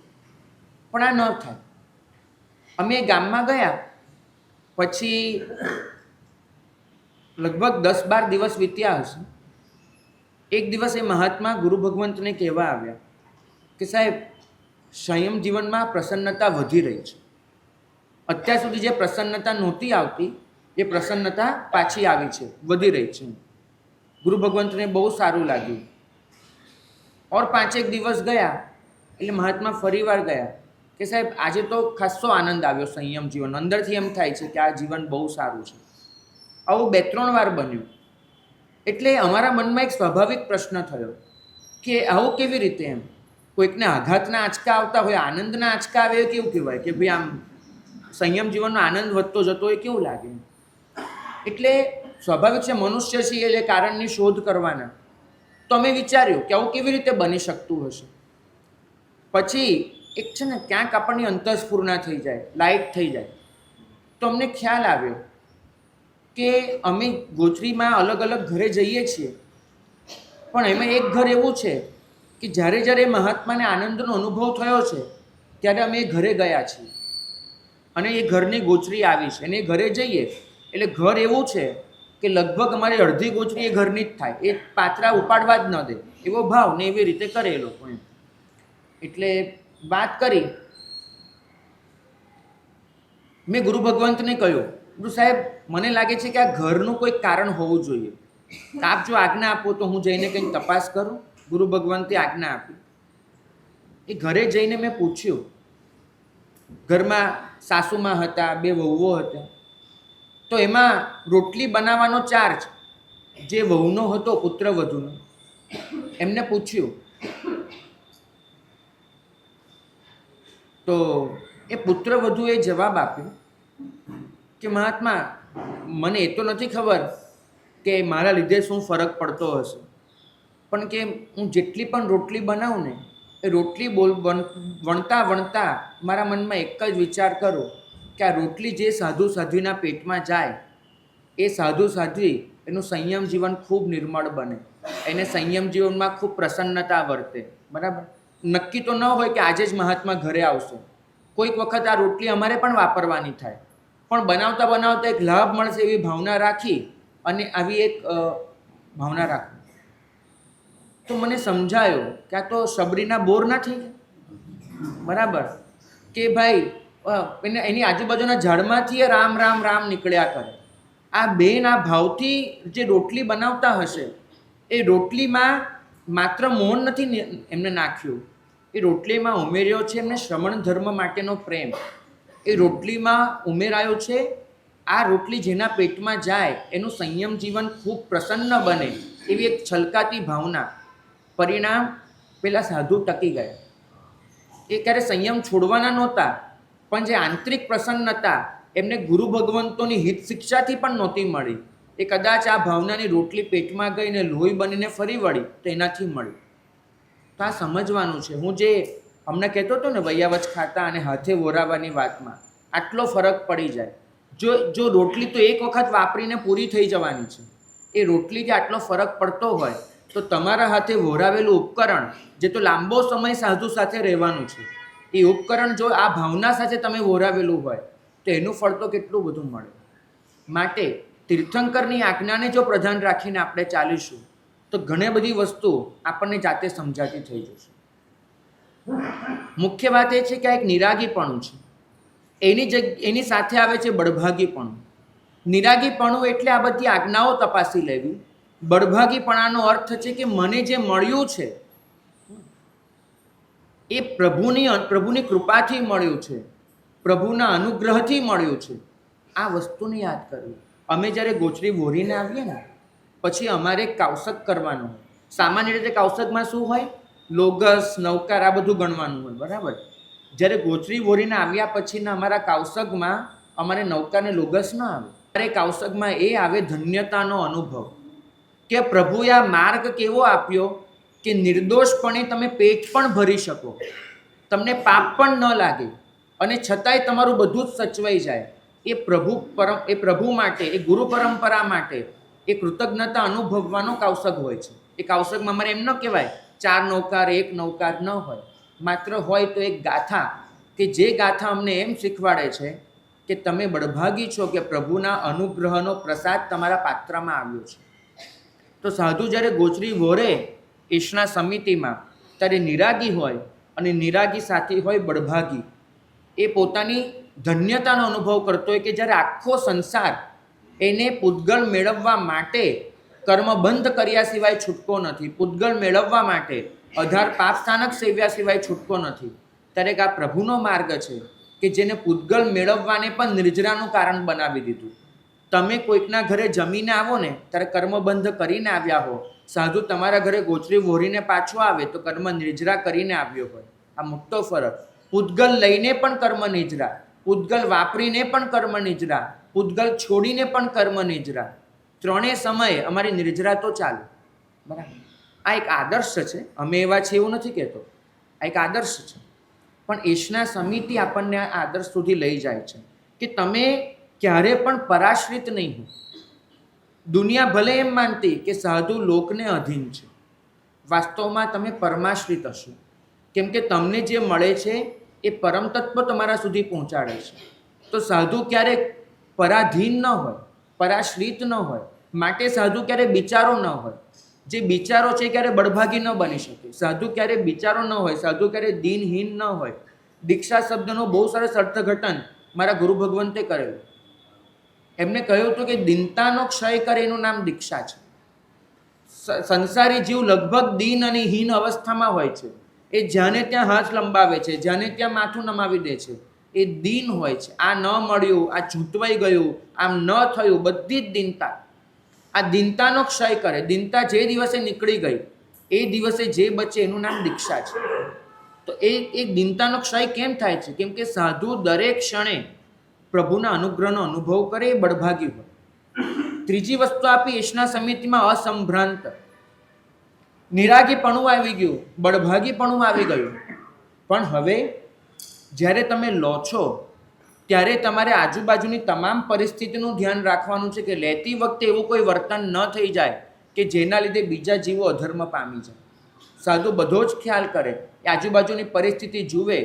S1: પણ આ ન થાય. અમે ગામમાં ગયા પછી લગભગ 10-12 દિવસ વીત્યા હશે. એક દિવસ એ મહાત્મા ગુરુ ભગવંતને કહેવા આવ્યા કે સાહેબ, સંયમ જીવનમાં પ્રસન્નતા વધી રહી છે, અત્યાર સુધી જે પ્રસન્નતા નહોતી આવતી એ પ્રસન્નતા પાછી આવી છે, વધી રહી છે. ગુરુ ભગવંતને બહુ સારું લાગ્યું. ઓર 5-1 દિવસ ગયા એટલે મહાત્મા ફરીવાર ગયા કે સાહેબ, આજે તો ખાસો આનંદ આવ્યો સંયમ જીવન, અંદરથી એમ થાય છે કે આ જીવન બહુ સારું છે. આવું 2-3 વાર બન્યું. એટલે અમારા મનમાં એક સ્વાભાવિક પ્રશ્ન થયો કે આવું કેવી રીતે? એમ કોઈકને આઘાતના આંચકા આવતા હોય, આનંદના આંચકા આવે, એ કેવું કહેવાય કે ભાઈ આમ સંયમ જીવનનો આનંદ વધતો જતો હોય, કેવું લાગે? એટલે સ્વાભાવિક છે, મનુષ્ય છીએ એટલે કારણની શોધ કરવાના. તો અમે વિચાર્યું કે આવું કેવી રીતે બની શકતું હશે. પછી એક છે ને, ક્યાંક આપણને અંતઃસ્ફૂર્ણા થઈ જાય, લાઇટ થઈ જાય, તો અમને ખ્યાલ આવ્યો કે અમે ગોચરીમાં અલગ અલગ ઘરે જઈએ છીએ, પણ એમાં એક ઘર એવું છે કે જ્યારે જ્યારે મહાત્માને આનંદનો અનુભવ થયો છે ત્યારે અમે એ ઘરે ગયા છીએ, અને એ ઘરની ગોચરી આવી છે, અને એ ઘરે જઈએ એટલે ઘર એવું છે કે લગભગ અમારી અડધી ગોચરી એ ઘરની જ થાય, એ પાત્રા ઉપાડવા જ ન દે એવો ભાવ ને એવી રીતે કરે એ લોકો એમ. એટલે વાત કરી, મેં ગુરુ ભગવંતને કહ્યું, ગુરુ સાહેબ, મને લાગે છે કે આ ઘરનું કોઈ કારણ હોવું જોઈએ, આપ જો આજ્ઞા આપો તો હું જઈને કંઈક તપાસ કરું. ગુરુ ભગવંતે આજ્ઞા આપી. એ ઘરે જઈને મેં પૂછ્યું, ઘરમાં સાસુમાં હતા, 2 વહુઓ હતા, તો એમાં રોટલી બનાવવાનો ચાર્જ જે વહુનો હતો, પુત્રવધૂનો, એમને પૂછ્યું તો એ પુત્રવધુએ જવાબ આપ્યો કે મહાત્મા મને એ તો નથી ખબર કે મારા લીધે શું ફરક પડતો હશે, પણ કે હું જેટલી પણ રોટલી બનાવું ને એ રોટલી વણતા વણતા મારા મનમાં એક જ વિચાર કરું કે આ રોટલી જે સાધુ સાધ્વીના પેટમાં જાય એ સાધુ સાધ્વી એનું સંયમ જીવન ખૂબ નિર્મળ બને, એને સંયમ જીવનમાં ખૂબ પ્રસન્નતા વર્તે. બરાબર. નક્કી તો ન હોય કે આજે જ મહાત્મા ઘરે આવશે, કોઈક વખત આ રોટલી અમારે પણ વાપરવાની થાય, પણ બનાવતા બનાવતા એક લાભ મળશે એવી ભાવના રાખી અને આવી એક ભાવના રાખી તો મને સમજાયું કે આ તો શબરીના બોર નથી. બરાબર. કે ભાઈ એની આજુબાજુના ઝાડમાંથી રામ રામ રામ નીકળ્યા કરે. આ બેન આ ભાવથી જે રોટલી બનાવતા હશે એ રોટલીમાં માત્ર મોહન નથી એમને નાખ્યું, એ રોટલીમાં ઉમેર્યો છે એમને શ્રમણ ધર્મ માટેનો પ્રેમ. એ રોટલીમાં ઉમેરાયો છે આ રોટલી જેના પેટમાં જાય એનું સંયમ જીવન ખૂબ પ્રસન્ન બને એવી એક છલકાતી ભાવના. પરિણામ પેલા સાધુ ટકી ગયા. એ ક્યારે સંયમ છોડવાના નહોતા, પણ જે આંતરિક પ્રસન્નતા એમને ગુરુ ભગવંતોની હિત શિક્ષાથી પણ નહોતી મળી, એ કદાચ આ ભાવનાની રોટલી પેટમાં ગઈ ને લોહી બનીને ફરી વળી તો એનાથી મળી. તો આ સમજવાનું છે. હું જે હમણાં કહેતો હતો ને વૈયાવચ ખાતા અને હાથે વોરાવાની વાતમાં આટલો ફરક પડી જાય. જો રોટલી તો એક વખત વાપરીને પૂરી થઈ જવાની છે, એ રોટલીથી આટલો ફરક પડતો હોય તો તમારા હાથે વોરાવેલું ઉપકરણ જે તો લાંબો સમય સાધુ સાથે રહેવાનું છે, એ ઉપકરણ જો આ ભાવના સાથે તમે વોરાવેલું હોય તો એનું ફળ તો કેટલું બધું મળે. માટે તીર્થંકરની આજ્ઞાને જો પ્રધાન રાખીને આપણે ચાલીશું તો ઘણી બધી વસ્તુ આપણને જાતે સમજાતી થઈ જશે. મુખ્ય વાત એ છે કે આ એક નિરાગીપણું છે, એની સાથે આવે છે બળભાગીપણું. નિરાગીપણું એટલે આ બધી આજ્ઞાઓ તપાસી લેવી. બળભાગીપણાનો અર્થ છે કે મને જે મળ્યું છે એ પ્રભુની કૃપાથી મળ્યું છે, પ્રભુના અનુગ્રહથી મળ્યું છે. આ વસ્તુને યાદ કરવી. અમે જ્યારે ગોચરી વોરીને આવીએ ને પછી અમારે કાવસક કરવાનું હોય. સામાન્ય રીતે કાવસકમાં શું હોય? લોગસ, નવકાર આ બધું ગણવાનું હોય. બરાબર. જ્યારે ગોચરી વોરીને આવ્યા પછીના અમારા કાવસકમાં અમારે નવકાર ને લોગસ ન આવે. ત્યારે કાવસકમાં એ આવે ધન્યતાનો અનુભવ કે પ્રભુએ આ માર્ગ કેવો આપ્યો કે નિર્દોષપણે તમે પેટ પણ ભરી શકો, તમને પાપ પણ ન લાગે અને છતાંય તમારું બધું જ સચવાઈ જાય. એ પ્રભુ માટે, એ ગુરુ પરંપરા માટે એ કૃતજ્ઞતા અનુભવવાનો કાવસક હોય છે. એ કાવસકમાં અમારે એમ ન કહેવાય 4 નૌકાર 1 નૌકાર ન હોય, માત્ર હોય તો એક ગાથા કે જે ગાથા અમને એમ શીખવાડે છે કે તમે બળભાગી છો કે પ્રભુના અનુગ્રહનો પ્રસાદ તમારા પાત્રમાં આવ્યો છે. તો સાધુ જ્યારે ગોચરી વોરે ઈશના સમિતિમાં ત્યારે નિરાગી હોય અને નિરાગી સાથી હોય બળભાગી. એ પોતાની ધન્યતાનો અનુભવ કરતો હોય કે જ્યારે આખો સંસાર એને પૂતગલ મેળવવા માટે કર્મબંધ કર્યા સિવાય છૂટકો નથી, પૂતગલ મેળવવા માટે 18 પાપ સ્થાનક સેવ્યા સિવાય છૂટકો નથી, ત્યારે આ પ્રભુનો માર્ગ છે કે જેને પૂતગલ મેળવવાને પણ નિર્જરાનું કારણ બનાવી દીધું. તમે કોઈકના ઘરે જમીને આવો ને ત્યારે કર્મબંધ કરીને આવ્યા હો, સાધુ તમારા ઘરે ગોચરી વોરીને પાછો આવે તો કર્મ નિર્જરા કરીને આવ્યો હોય. આ મોટો ફરક. પૂતગલ લઈને પણ કર્મ નિજરા, પૂતગલ વાપરીને પણ કર્મ નિજરા, પૂતગલ છોડીને પણ કર્મ નિજરા. ત્રણેય સમયે અમારી નિર્જરા તો ચાલે. બરાબર. આ એક આદર્શ છે. અમે એવા છે એવું નથી કહેતો, આ એક આદર્શ છે. પણ ઈશના સમિતિ આપણને આ આદર્શ સુધી લઈ જાય છે કે તમે ક્યારે પણ પરાશ્રિત નહીં હો. દુનિયા ભલે એમ માનતી કે સાધુ લોકને અધીન છે, વાસ્તવમાં તમે પરમાશ્રિત હશો. કેમ કે તમને જે મળે છે એ પરમ તત્વ તમારા સુધી પહોંચાડે છે. તો સાધુ ક્યારેક પરાધીન ન હોય, પરાશ્રિત ન હોય. માટે સાધુ ક્યારે બિચારો ન હોય. જે બિચારો છે ક્યારે બળભાગી ન બની શકે. સાધુ ક્યારે બિચારો ન હોય, સાધુ ક્યારે દીનહીન ન હોય. દીક્ષા શબ્દનો બહુ સરસ અર્થઘટન મારા ગુરુ ભગવંતે કરેલું. એમને કહ્યું હતું કે દીનતાનો ક્ષય કરે એનું નામ દીક્ષા છે. સંસારી જીવ લગભગ દીન અને હીન અવસ્થામાં હોય છે. એ જ્યાંને ત્યાં હાથ લંબાવે છે, જ્યાંને ત્યાં માથું નમાવી દે છે, એ દીન હોય છે. આ ન મળ્યું, આ છૂટવાઈ ગયું, આમ ન થયું, બધી જ દીનતા. આ દીનતાનો ક્ષય કરે. દીનતા જે દિવસે નીકળી ગઈ એ દિવસે જે બચે એનું નામ દીક્ષા છે. તો એ દીનતાનો ક્ષય કેમ થાય છે? કેમ કે સાધુ દરેક ક્ષણે પ્રભુના અનુગ્રહનો અનુભવ કરે એ બળભાગી હોય. ત્રીજી વસ્તુ આપી યશના સમિતિમાં અસંભ્રાંત. નિરાગીપણું આવી ગયું, બળભાગીપણું આવી ગયું. પણ હવે જ્યારે તમે લો છો ત્યારે તમારે આજુબાજુની તમામ પરિસ્થિતિનું ધ્યાન રાખવાનું છે કે લેતી વખતે એવું કોઈ વર્તન ન થઈ જાય કે જેના લીધે બીજા જીવો અધર્મ પામી જાય. સાધુ બધો જ ખ્યાલ કરે, આજુબાજુની પરિસ્થિતિ જુએ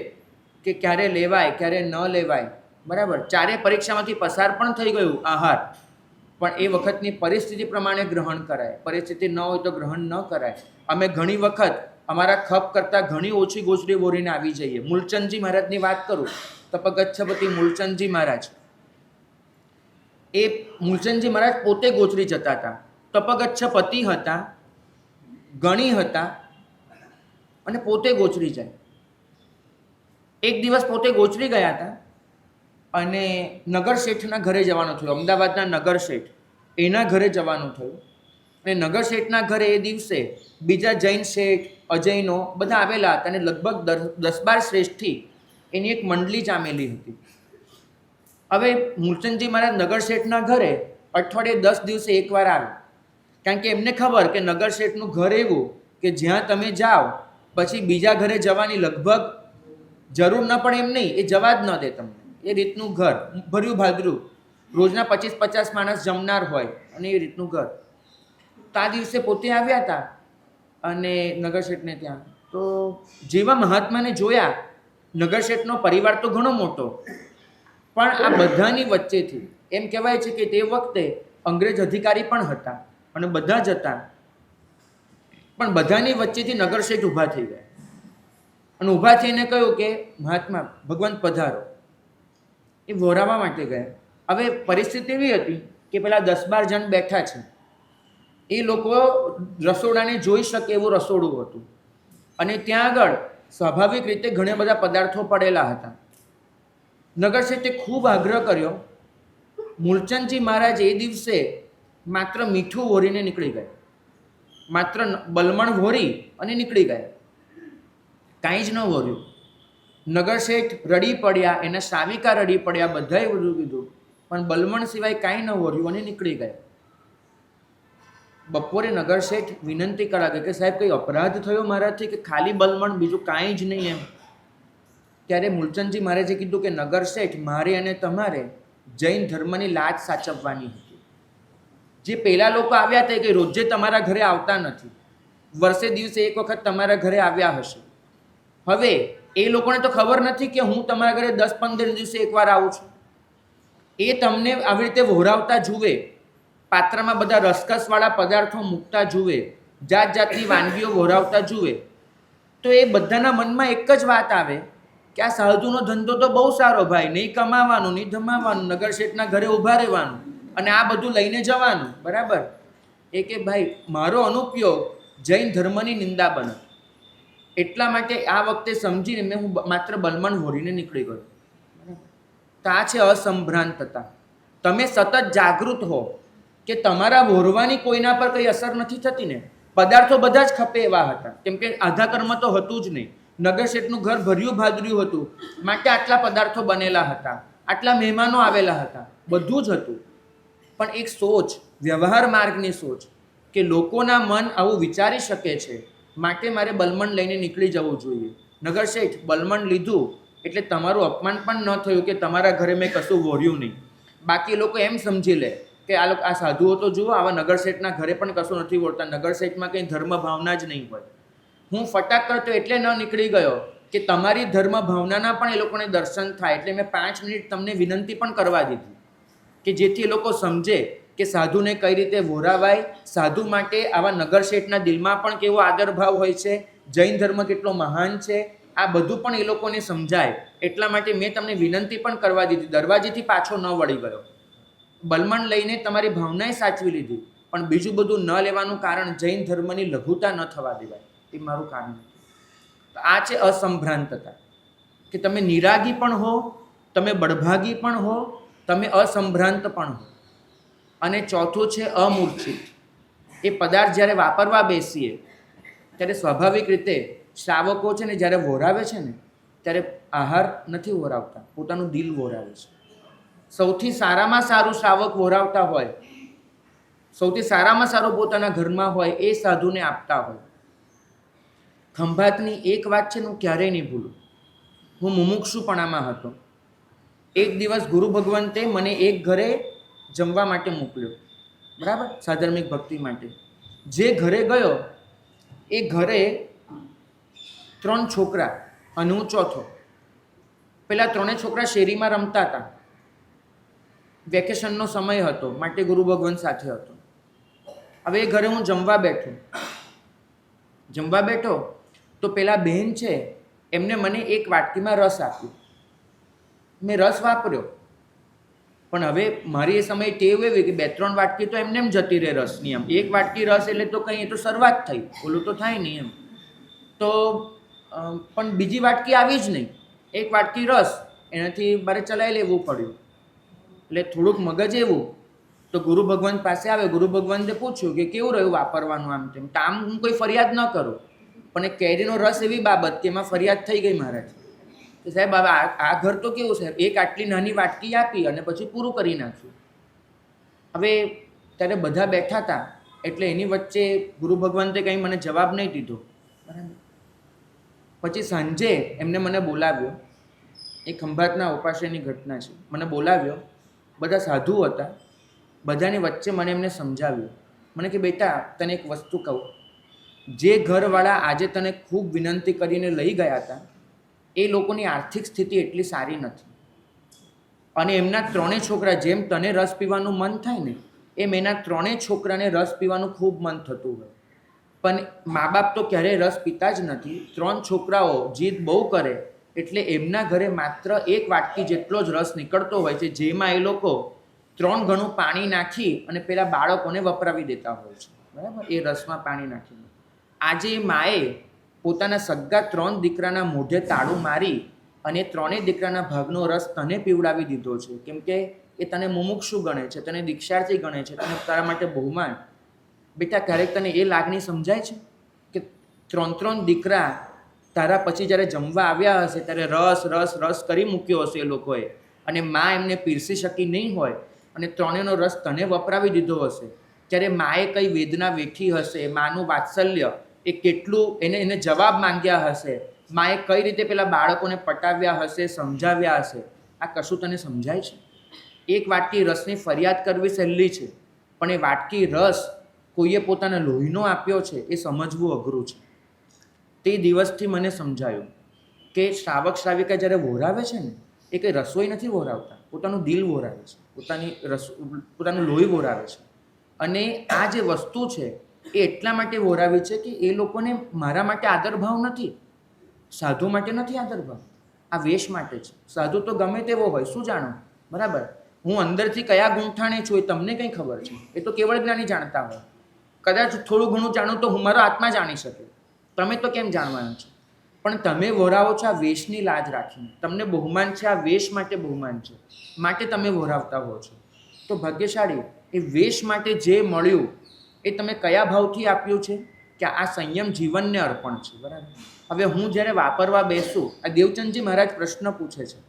S1: કે ક્યારે લેવાય ક્યારે ન લેવાય. બરાબર, ચારે પરીક્ષામાંથી પસાર પણ થઈ ગયું આહાર, પણ એ વખતની પરિસ્થિતિ પ્રમાણે ગ્રહણ કરાય. પરિસ્થિતિ ન હોય તો ગ્રહણ ન કરાય. અમે ઘણી વખત અમારા ખપ કરતાં ઘણી ઓછી ગોચરી બોરીને આવી જઈએ. મૂલચંદજી મહારાજની વાત કરું, તપગચ્છપતિ મૂલચંદજી મહારાજ, એ મૂલચંદજી મહારાજ પોતે ગોચરી જતા હતા. તપગચ્છપતિ હતા, ગણી હતા અને પોતે ગોચરી જાય. એક દિવસ પોતે ગોચરી ગયા હતા અને નગર શેઠના ઘરે જવાનું થયું. અમદાવાદના નગર શેઠ, એના ઘરે જવાનું થયું. અને નગર શેઠના ઘરે એ દિવસે બીજા જૈન શેઠ, અજયનો બધા આવેલા હતા અને લગભગ 10-12 શ્રેષ્ઠથી એની એક મંડળી જામેલી હતી. હવે મૂલચંદજી મહારાજ નગર શેઠના ઘરે અઠવાડિયે 10 દિવસે એકવાર આવે, કારણ કે એમને ખબર કે નગર શેઠનું ઘર એવું કે જ્યાં તમે જાઓ પછી બીજા ઘરે જવાની લગભગ જરૂર ન પડે એમ નહીં, એ જવા જ ન દે તમને. એ રીતનું ઘર, ભર્યું ભાદરું, રોજના 25-50 માણસ જમનાર હોય અને એ રીતનું ઘર. તો આ દિવસે પોતે આવ્યા હતા અને નગર શેઠને ત્યાં તો જેવા મહાત્માને જોયા, નગર શેઠનો પરિવાર તો ઘણો મોટો, પણ આ બધાની વચ્ચેથી એમ કહેવાય છે કે તે વખતે અંગ્રેજ અધિકારી પણ હતા અને બધા જ હતા, પણ બધાની વચ્ચેથી નગર શેઠ ઊભા થઈ ગયા અને ઊભા થઈને કહ્યું કે મહાત્મા ભગવાન પધારો. એ વહોરાવા માટે ગયા. હવે પરિસ્થિતિ એવી હતી કે પેલા 10-12 જણ બેઠા છે, એ લોકો રસોડાને જોઈ શકે એવું રસોડું હતું અને ત્યાં આગળ સ્વાભાવિક રીતે ઘણા બધા પદાર્થો પડેલા હતા. નગર શેઠે ખૂબ આગ્રહ કર્યો. મૂલચંદજી મહારાજ એ દિવસે માત્ર મીઠું વોરીને નીકળી ગયા, માત્ર બલમણ વોરી અને નીકળી ગયા, કાંઈ જ ન વોર્યું. નગર શેઠ રડી પડ્યા, એના સાવિકા રડી પડ્યા, બધાએ બધું કીધું, પણ બલમણ સિવાય કાંઈ ન વોર્યું અને નીકળી ગયા. બપોરે નગર શેઠ વિનંતી કરાવે કે સાહેબ કંઈ અપરાધ થયો મારાથી કે ખાલી બલમણ, બીજું કાંઈ જ નહીં એમ. ત્યારે મૂલચંદજી મહારાજે કીધું કે નગર શેઠ, મારે અને તમારે જૈન ધર્મની લાજ સાચવવાની હતી. જે પહેલા લોકો આવ્યા હતા કે રોજે તમારા ઘરે આવતા નથી, વર્ષે દિવસે એક વખત તમારા ઘરે આવ્યા હશે. હવે એ લોકોને તો ખબર નથી કે હું તમારા ઘરે 10-15 દિવસે એકવાર આવું છું. એ તમને આવી રીતે વહોરાવતા જુએ, પાત્રમાં બધા રસકસવાળા પદાર્થો મૂકતા જુએ, જાત જાતની વાનગીઓ વહોરાવતા જુએ, તો એ બધાના મનમાં એક જ વાત આવે કે આ સાધુનો ધંધો તો બહુ સારો ભાઈ, નહીં કમાવાનું નહીં ધમાવાનું, નગર શેઠના ઘરે ઊભા રહેવાનું અને આ બધું લઈને જવાનું. બરાબર, એ કે ભાઈ મારો અનુપયોગ જૈન ધર્મની નિંદા બને, એટલા માટે આ વખતે સમજીને મેં હું માત્ર બલમણ વોરીને નીકળી ગયો. તો આ છે અસંભ્રાંતતા. તમે સતત જાગૃત હો કે તમારા વોરવાની કોઈના પર કંઈ અસર નથી થતી ને. પદાર્થો બધા જ ખપે એવા હતા, કેમ કે આધા કર્મ તો હતું જ નહીં. નગર શેઠનું ઘર ભર્યું ભાદર્યું હતું, માટે આટલા પદાર્થો બનેલા હતા, આટલા મહેમાનો આવેલા હતા, બધું જ હતું. પણ એક સોચ, વ્યવહાર માર્ગની સોચ કે લોકોના મન આવું વિચારી શકે છે, માટે મારે બલમણ લઈને નીકળી જવું જોઈએ. નગર શેઠ બલમણ લીધું એટલે તમારું અપમાન પણ ન થયું કે તમારા ઘરે મેં કશું વોર્યું નહીં. બાકી લોકો એમ સમજી લે કે આ સાધુઓ તો જુઓ, આવા નગર શેઠના ઘરે પણ કશું નથી વોરતા, નગર શેઠમાં કંઈ ધર્મ ભાવના જ નહીં હોય. હું ફટાક કરતો એટલે ન નીકળી ગયો કે તમારી ધર્મ ભાવનાના પણ એ લોકોને દર્શન થાય, એટલે મેં 5 મિનિટ તમને વિનંતી પણ કરવા દીધી કે જેથી એ લોકો સમજે કે સાધુને કઈ રીતે વોરાવાય, સાધુ માટે આવા નગર શેઠના દિલમાં પણ કેવો આદરભાવ હોય છે, જૈન ધર્મ કેટલો મહાન છે, આ બધું પણ એ લોકોને સમજાય. એટલા માટે મેં તમને વિનંતી પણ કરવા દીધી, દરવાજેથી પાછો ન વળી ગયો. બલમણ લઈને તમારી ભાવનાએ સાચવી લીધી, પણ બીજું બધું ન લેવાનું કારણ જૈન ધર્મની લઘુતા ન થવા દેવાય, એ મારું કારણ હતું. તો આ છે અસંભ્રાંતતા, કે તમે નિરાગી પણ હો, તમે બળભાગી પણ હો, તમે અસંભ્રાંત પણ હો. અને ચોથું છે અમૂર્છિત. એ પદાર્થ જ્યારે વાપરવા બેસીએ ત્યારે સ્વાભાવિક રીતે શ્રાવકો છે ને, જ્યારે વોરાવે છે ને ત્યારે આહાર નથી વોરાવતા, પોતાનું દિલ વોરાવે છે. સૌથી સારામાં સારું શ્રાવક વહોરાવતા હોય, સૌથી સારામાં સારું પોતાના ઘરમાં હોય એ સાધુને આપતા હોય. ખંભાતની એક વાત છે હું ક્યારેય નહીં ભૂલું. હું મુમુક્ષુપણામાં હતો. એક દિવસ ગુરુ ભગવંતે મને એક ઘરે જમવા માટે મોકલ્યો, બરાબર, સાધર્મિક ભક્તિ માટે. જે ઘરે ગયો એ ઘરે 3 છોકરા અને હું ચોથો. પેલા 3 છોકરા શેરીમાં રમતા હતા. વેકેશનનો સમય હતો માટે ગુરુ ભગવંત સાથે હતો. હવે એ ઘરે હું જમવા બેઠો તો પેલા બહેન છે એમને મને એક વાટકીમાં રસ આપ્યો. મેં રસ વાપર્યો, પણ હવે મારી એ સમયે ટેવ એવી કે 2-3 વાટકી તો એમને એમ જતી રહે રસની. એમ એક વાટકી રસ એટલે તો કંઈ, એ તો શરૂઆત થઈ, ઓલું તો થાય નહીં એમ. તો પણ બીજી વાટકી આવી જ નહીં. એક વાટકી રસ, એનાથી મારે ચલાવી લેવું પડ્યું. એટલે થોડુંક મગજ એવું. તો ગુરુ ભગવંત પાસે આવે. ગુરુ ભગવંતે પૂછ્યું કે કેવું રહ્યું વાપરવાનું, આમ તેમ. તો આમ હું કોઈ ફરિયાદ ન કરું, પણ એ કેરીનો રસ એવી બાબત કે એમાં ફરિયાદ થઈ ગઈ મારાથી. તો સાહેબ હવે આ ઘર તો કેવું સાહેબ, એક આટલી નાની વાટકી આપી અને પછી પૂરું કરી નાખ્યું. હવે ત્યારે બધા બેઠા હતા એટલે એની વચ્ચે ગુરુ ભગવંતે કંઈ મને જવાબ નહીં દીધો, બરાબર. પછી સાંજે એમને મને બોલાવ્યો. એ ખંભાતના ઉપાશ્રયની ઘટના છે. મને બોલાવ્યો, બધા સાધુ હતા. બધાની વચ્ચે મને એમને સમજાવ્યું. મને કે બેટા તને એક વસ્તુ કહું, જે ઘરવાળા આજે તને ખૂબ વિનંતી કરીને લઈ ગયા હતા એ લોકોની આર્થિક સ્થિતિ એટલી સારી નથી. અને એમના 3 છોકરા, જેમ તને રસ પીવાનું મન થાય ને એમ એના 3 છોકરાને રસ પીવાનું ખૂબ મન થતું હોય. પણ મા બાપ તો ક્યારેય રસ પીતા જ નથી. 3 છોકરાઓ જીદ બહુ કરે એટલે એમના ઘરે માત્ર 1 વાટકી જેટલો જ રસ નીકળતો હોય છે, જેમાં એ લોકો 3 ગણું પાણી નાખી અને પેલા બાળકોને વપરાવી દેતા હોય છે, બરાબર, એ રસમાં પાણી નાખીને. આજે માએ પોતાના સગા 3 દીકરાના મોઢે તાળું મારી અને 3 દીકરાના ભાગનો રસ તને પીવડાવી દીધો છે, કેમ કે એ તને મુમુક્ષુ ગણે છે, તને દીક્ષાર્થી ગણે છે, તને તારા માટે બહુમાન. બેટા ક્યારેક તને એ લાગણી સમજાય છે કે 3 દીકરા તારા પછી જ્યારે જમવા આવ્યા હશે ત્યારે રસ કરી મૂક્યો હશે એ લોકોએ, અને મા એમને પીરસી શકી નહીં હોય અને 3નો રસ તને વપરાવી દીધો હશે, ત્યારે માએ કઈ વેદના વેઠી હશે, માનું વાત્સલ્ય એ કેટલું, એને જવાબ માંગ્યા હશે, માએ કઈ રીતે પેલા બાળકોને પટાવ્યા હશે, સમજાવ્યા હશે. આ કશું તને સમજાય છે? એક વાટકી રસની ફરિયાદ કરવી સહેલી છે, પણ એ વાટકી રસ કોઈએ પોતાના લોહીનો આપ્યો છે એ સમજવું અઘરું છે. તે દિવસથી મને સમજાયું કે શ્રાવક શ્રાવિકા જ્યારે વહોરાવે છે ને એ કંઈ રસોઈ નથી વહોરાવતા, પોતાનું દિલ વહોરાવે છે, પોતાનું લોહી વહોરાવે છે. અને આ જે વસ્તુ છે એ એટલા માટે વહોરાવી છે કે એ લોકોને મારા માટે આદરભાવ નથી, સાધુ માટે નથી આદરભાવ, આ વેશ માટે છે. સાધુ તો ગમે તેવો હોય, શું જાણો, બરાબર. હું અંદરથી કયા ગૂંઠાણે છું એ તમને કંઈ ખબર છે? એ તો કેવળ જ્ઞાની જાણતા હોય. કદાચ થોડું ઘણું જાણું તો હું મારો આત્મા જાણી શકે, તમે તો કેમ જાણવાનું છે? પણ તમે વહોરાવો છો આ વેશની લાજ રાખીને. તમને બહુમાન છે, આ વેશ માટે બહુમાન છે, માટે તમે વહોરાવતા હો છો. તો ભાગ્યશાળી એ વેશ માટે જે મળ્યું એ તમે કયા ભાવથી આપ્યું છે કે આ સંયમ જીવનને અર્પણ છે, બરાબર. હવે હું જ્યારે વાપરવા બેસું, આ દેવચંદજી મહારાજ પ્રશ્ન પૂછે છે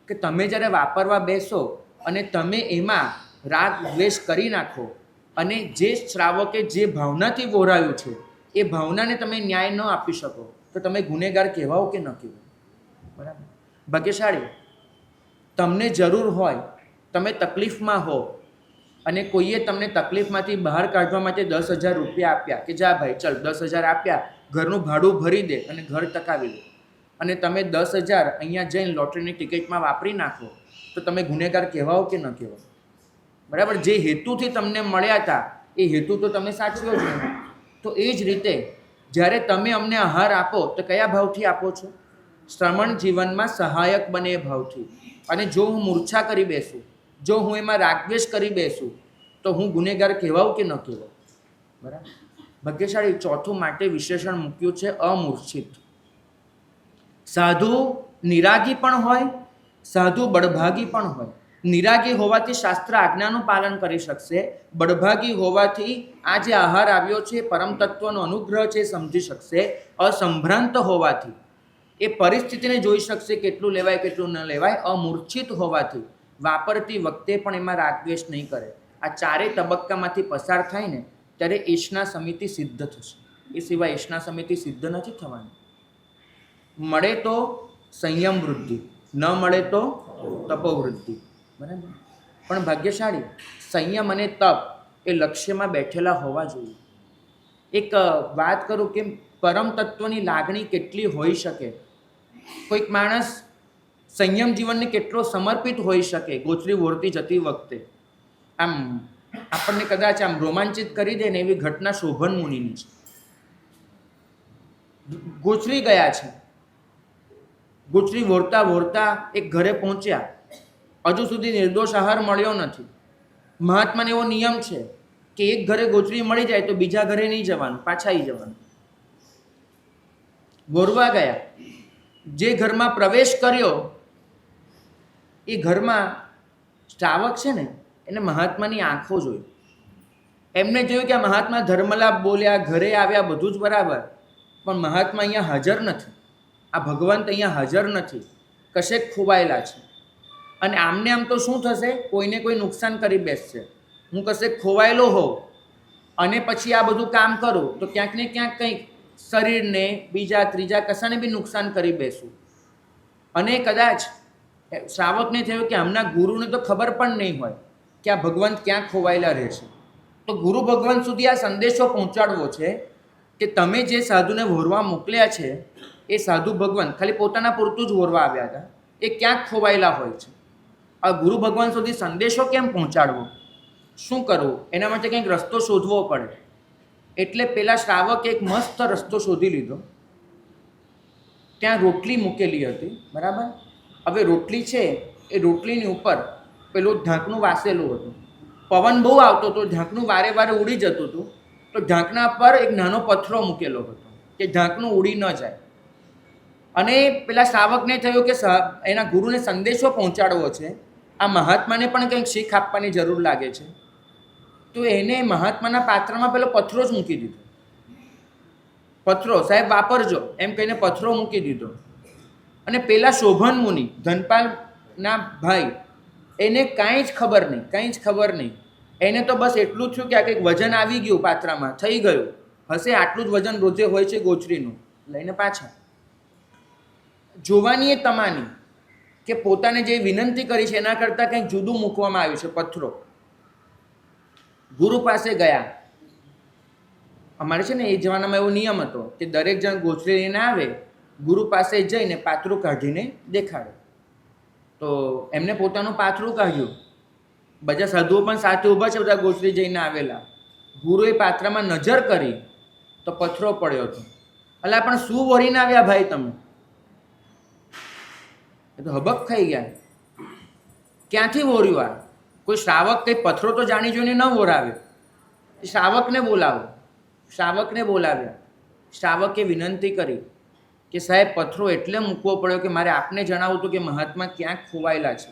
S1: કે તમે જ્યારે વાપરવા બેસો અને તમે એમાં રાગ દ્વેષ કરી નાખો અને જે શ્રાવકે જે ભાવનાથી વહોરાયું છે એ ભાવનાને તમે ન્યાય ન આપી શકો તો તમે ગુનેગાર કહેવાઓ કે ન કહેવાઓ, બરાબર. ભાગ્યશાળી તમને જરૂર હોય, તમે તકલીફમાં હો અને કોઈએ તમને તકલીફમાંથી બહાર કાઢવા માટે 10,000 રૂપિયા આપ્યા કે જા ભાઈ ચલ 10,000 આપ્યા, ઘરનું ભાડું ભરી દે અને ઘર ટકાવી દે, અને તમે 10,000 અહીંયા જઈને લોટરીની ટિકિટમાં વાપરી નાખો તો તમે ગુનેગાર કહેવાઓ કે ન કહેવાઓ, બરાબર. જે હેતુથી તમને મળ્યા હતા એ હેતુ તો તમે સાચવ્યો જ નહીં. તો એ જ રીતે જ્યારે તમે અમને આહાર આપો તો કયા ભાવથી આપો છો? શ્રમણ જીવનમાં સહાયક બને એ ભાવથી. અને જો હું મૂર્છા કરી બેસું, જો હું એમાં રાગદ્વેષ કરી બેસું તો હું ગુનેગાર કહેવાઉં કે ન કહેવાઉં, બરાબર. ભાગ્યશાળી ચોથું માટે વિશેષણ મૂક્યું છે અમૂર્છિત. સાધુ નિરાગી પણ હોય, સાધુ બળભાગી પણ હોય. નિરાગી હોવાથી શાસ્ત્ર આજ્ઞાનું પાલન કરી શકશે, બળભાગી હોવાથી આ જે આહાર આવ્યો છે પરમ તત્વનો અનુગ્રહ છે સમજી શકશે, અસંભ્રાંત હોવાથી એ પરિસ્થિતિને જોઈ શકશે કેટલું લેવાય કેટલું ન લેવાય, અમૂર્છિત હોવાથી વાપરતી વખતે પણ એમાં રાગદ્વેષ નહીં કરે. આ ચારેય તબક્કામાંથી પસાર થાય ને ત્યારે ઈષ્ણા સમિતિ સિદ્ધ થશે. એ સિવાય ઈષ્ણા સમિતિ સિદ્ધ નથી થવાની. મળે તો સંયમ વૃદ્ધિ, ન મળે તો તપોવૃદ્ધિ. બરાબર. પણ ભાગ્યશાળી સંયમ અને તપ એ લક્ષ્યમાં બેઠેલા હોવા જોઈએ. એક વાત કરું કે પરમ તત્વની લાગણી કેટલી હોઈ શકે. કોઈક માણસ સંયમ જીવનને કેટલો સમર્પિત હોઈ શકે. ગોચરી વોરતી જતી વખતે આમ આપણને કદાચ આમ રોમાંચિત કરી દે ને એવી ઘટના શોભન મુનિની છે. ગોચરી ગયા છે, ગોચરી વોરતા વોરતા એક ઘરે પહોંચ્યા. હજુ સુધી નિર્દોષ આહાર મળ્યો નથી. મહાત્માને એવો નિયમ છે કે એક ઘરે ગોચરી મળી જાય તો બીજા ઘરે નહીં જવાનું, પાછા આવી જવાનું. વોરવા ગયા. જે ઘરમાં પ્રવેશ કર્યો એ ઘરમાં શ્રાવક છે ને એને મહાત્માની આંખો જોઈ. એમને જોયું કે આ મહાત્મા ધર્મલાપ બોલ્યા, ઘરે આવ્યા, બધું જ બરાબર, પણ મહાત્મા અહીંયા હાજર નથી. આ ભગવંત અહીંયા હાજર નથી, કશેક ખોવાયેલા છે. અને આમને આમ તો શું થશે, કોઈને કોઈ નુકસાન કરી બેસશે. હું કશેક ખોવાયેલો હોઉં અને પછી આ બધું કામ કરું તો ક્યાંક ને ક્યાંક કંઈક શરીરને બીજા ત્રીજા કશાને બી નુકસાન કરી બેસું. અને કદાચ શ્રાવકને થયું કે હમણાં ગુરુને તો ખબર પણ નહીં હોય કે આ ભગવંત ક્યાં ખોવાયેલા રહે છે. તો ગુરુ ભગવંત સુધી આ સંદેશો પહોંચાડવો છે કે તમે જે સાધુને વોરવા મોકલ્યા છે એ સાધુ ભગવંત ખાલી પોતાના પૂરતું જ વોરવા આવ્યા હતા, એ ક્યાંક ખોવાયેલા હોય છે. આ ગુરુ ભગવાન સુધી સંદેશો કેમ પહોંચાડવો, શું કરવું, એના માટે કંઈક રસ્તો શોધવો પડે. એટલે પેલા શ્રાવકે એક મસ્ત રસ્તો શોધી લીધો. ત્યાં રોટલી મૂકેલી હતી, બરાબર. હવે રોટલી છે એ રોટલીની ઉપર પેલું ઢાંકણું વાસેલું હતું. પવન બહુ આવતો હતો, ઢાંકણું વારે વારે ઉડી જતું હતું. તો ઢાંકણા પર એક નાનો પથ્થરો મૂકેલો હતો કે ઢાંકણું ઉડી ન જાય. અને પેલા શ્રાવકને થયું કે એના ગુરુને સંદેશો પહોંચાડવો છે, આ મહાત્માને પણ કંઈક શીખ આપવાની જરૂર લાગે છે. તો એને મહાત્માના પાત્રમાં પેલો પથ્થરો જ મૂકી દીધો. પથ્થરો સાહેબ વાપરજો એમ કહીને પથ્થરો મૂકી દીધો. અને પેલા શોભન મુનિ ધનપાલના ભાઈ એને કાંઈ જ ખબર નહીં, કંઈ જ ખબર નહીં. એને તો બસ એટલું જ થયું કે આ કંઈક વજન આવી ગયું પાત્રમાં, થઈ ગયું હશે, આટલું જ વજન રોજે હોય છે ગોચરીનું, લઈને પાછા. જોવાની એ તમાની કે પોતાને જે વિનંતી કરી છે એના કરતાં કંઈક જુદું મૂકવામાં આવ્યું છે, પથ્થરો. ગુરુ પાસે ગયા. અમારે છે ને એ જમાનામાં એવો નિયમ હતો કે દરેક જણ ગોચરી લઈને આવે, ગુરુ પાસે જઈને પાત્રું કાઢીને દેખાડે. તો એમને પોતાનું પાથરું કાઢ્યું. બધા સાધુઓ પણ સાથે ઊભા છે, બધા ગોચરી જઈને આવેલા. ગુરુએ પાત્રમાં નજર કરી તો પથ્થરો પડ્યો હતો. અલા પણ શું વળીને આવ્યા ભાઈ તમે? એ તો હબક ખાઈ ગયા. ક્યાંથી વોર્યું આ? કોઈ શ્રાવક કંઈ પથ્થરો તો જાણી જોઈને ન વોરાવે. શ્રાવકને બોલાવો. શ્રાવકને બોલાવ્યા. શ્રાવકે વિનંતી કરી કે સાહેબ પથ્થરો એટલે મૂકવો પડ્યો કે મારે આપને જણાવવું હતું કે મહાત્મા ક્યાંક ખોવાયેલા છે.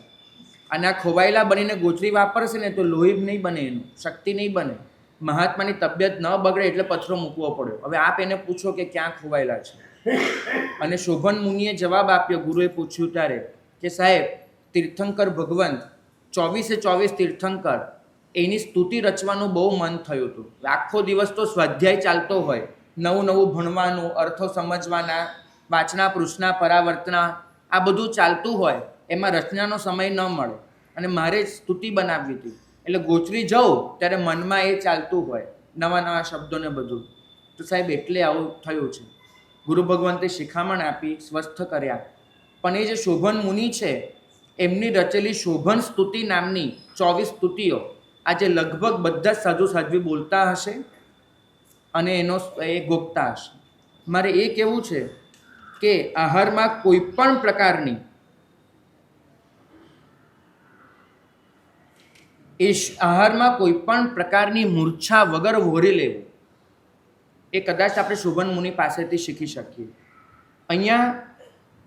S1: અને આ ખોવાયેલા બનીને ગોચરી વાપરશે ને તો લોહી નહીં બને, એનું શક્તિ નહીં બને, મહાત્માની તબિયત ન બગડે એટલે પથ્થરો મૂકવો પડ્યો. હવે આપ એને પૂછો કે ક્યાં ખોવાયેલા છે. અને શોભન મુનિએ જવાબ આપ્યો. ગુરુએ પૂછ્યું ત્યારે કે સાહેબ તીર્થંકર ભગવંત 24/24 તીર્થંકર, એની સ્તુતિ રચવાનું બહુ મન થયું હતું. આખો દિવસ તો સ્વાધ્યાય ચાલતો હોય, નવું નવું ભણવાનું, અર્થો સમજવાના, વાંચના પૃષ્ઠના પરાવર્તના, આ બધું ચાલતું હોય, એમાં રચનાનો સમય ન મળે. અને મારે સ્તુતિ બનાવવી હતી એટલે ગોચરી જાઉં ત્યારે મનમાં એ ચાલતું હોય, નવા નવા શબ્દોને બધું. તો સાહેબ એટલે આવું થયું છે. ગુરુ ભગવંતે શિખામણ આપી, સ્વસ્થ કર્યા. પણ એ જે શોભન મુનિ છે એમની રચેલી શોભન સ્તુતિ નામની 24 સ્તુતિઓ આજે લગભગ બધા જ સાધુ સાધ્વી બોલતા હશે અને એનો એ ગોપતા હશે. મારે એ કહેવું છે કે આહારમાં કોઈ પણ પ્રકારની આહારમાં કોઈ પણ પ્રકારની મૂર્છા વગર વોરી લેવું એ કદાચ આપણે શોભન મુનિ પાસેથી શીખી શકીએ. અહીંયા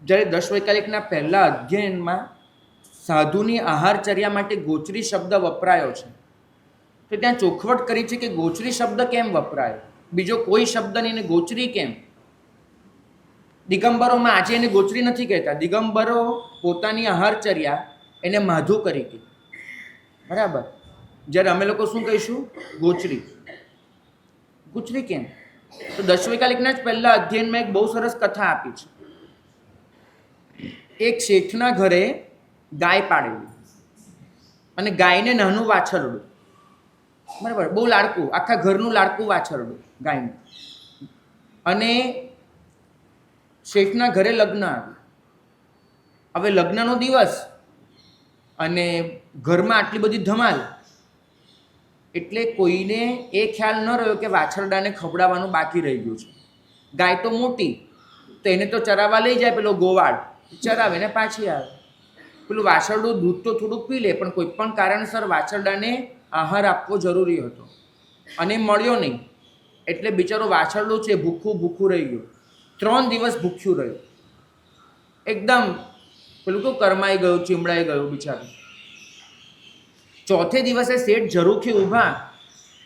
S1: જ્યારે 10 વૈકાલિકના પહેલા અધ્યયનમાં સાધુની આહારચર્યા માટે ગોચરી શબ્દ વપરાયો છે. તો ત્યાં ચોખવટ કરી છે કે ગોચરી શબ્દ કેમ વપરાયો, બીજો કોઈ શબ્દ નહીં, ને ગોચરી કેમ? દિગંબરોમાં આજે એને ગોચરી નથી કહેતા. દિગંબરો પોતાની આહારચર્યા એને માધુ કરી હતી, બરાબર. જ્યારે અમે લોકો શું કહીશું? ગોચરી. ગોચરી કેમ? તો દશવૈકાલિકના જ પહેલા અધ્યયનમાં એક બહુ સરસ કથા આપી છે. એક શેઠના ઘરે ગાય પાડેલી અને ગાયને નાનું વાછરડું, બરાબર, બહુ લાડકું, આખા ઘરનું લાડકું વાછરડું ગાયનું. અને શેઠના ઘરે લગ્ન આવ્યું. હવે લગ્નનો દિવસ અને ઘરમાં આટલી બધી ધમાલ, એટલે કોઈને એ ખ્યાલ ન રહ્યો કે વાછરડાને ખવડાવવાનું બાકી રહી ગયું છે. ગાય તો મોટી, તો એને તો ચરાવવા લઈ જાય પેલો ગોવાળ, ચરાવે ને પાછી આવે. પેલું વાછરડું દૂધ તો થોડુંક પી લે, પણ કોઈ પણ કારણસર વાછરડાને આહાર આપવો જરૂરી હતો અને મળ્યો નહીં. એટલે બિચારું વાછરડું છે ભૂખું ભૂખું રહી ગયું. 3 દિવસ ભૂખ્યું રહ્યું, એકદમ પેલું તો કરમાઈ ગયું, ચીમડાઈ ગયું બિચારું. ચોથે દિવસે શેઠ ઝરૂખી ઊભા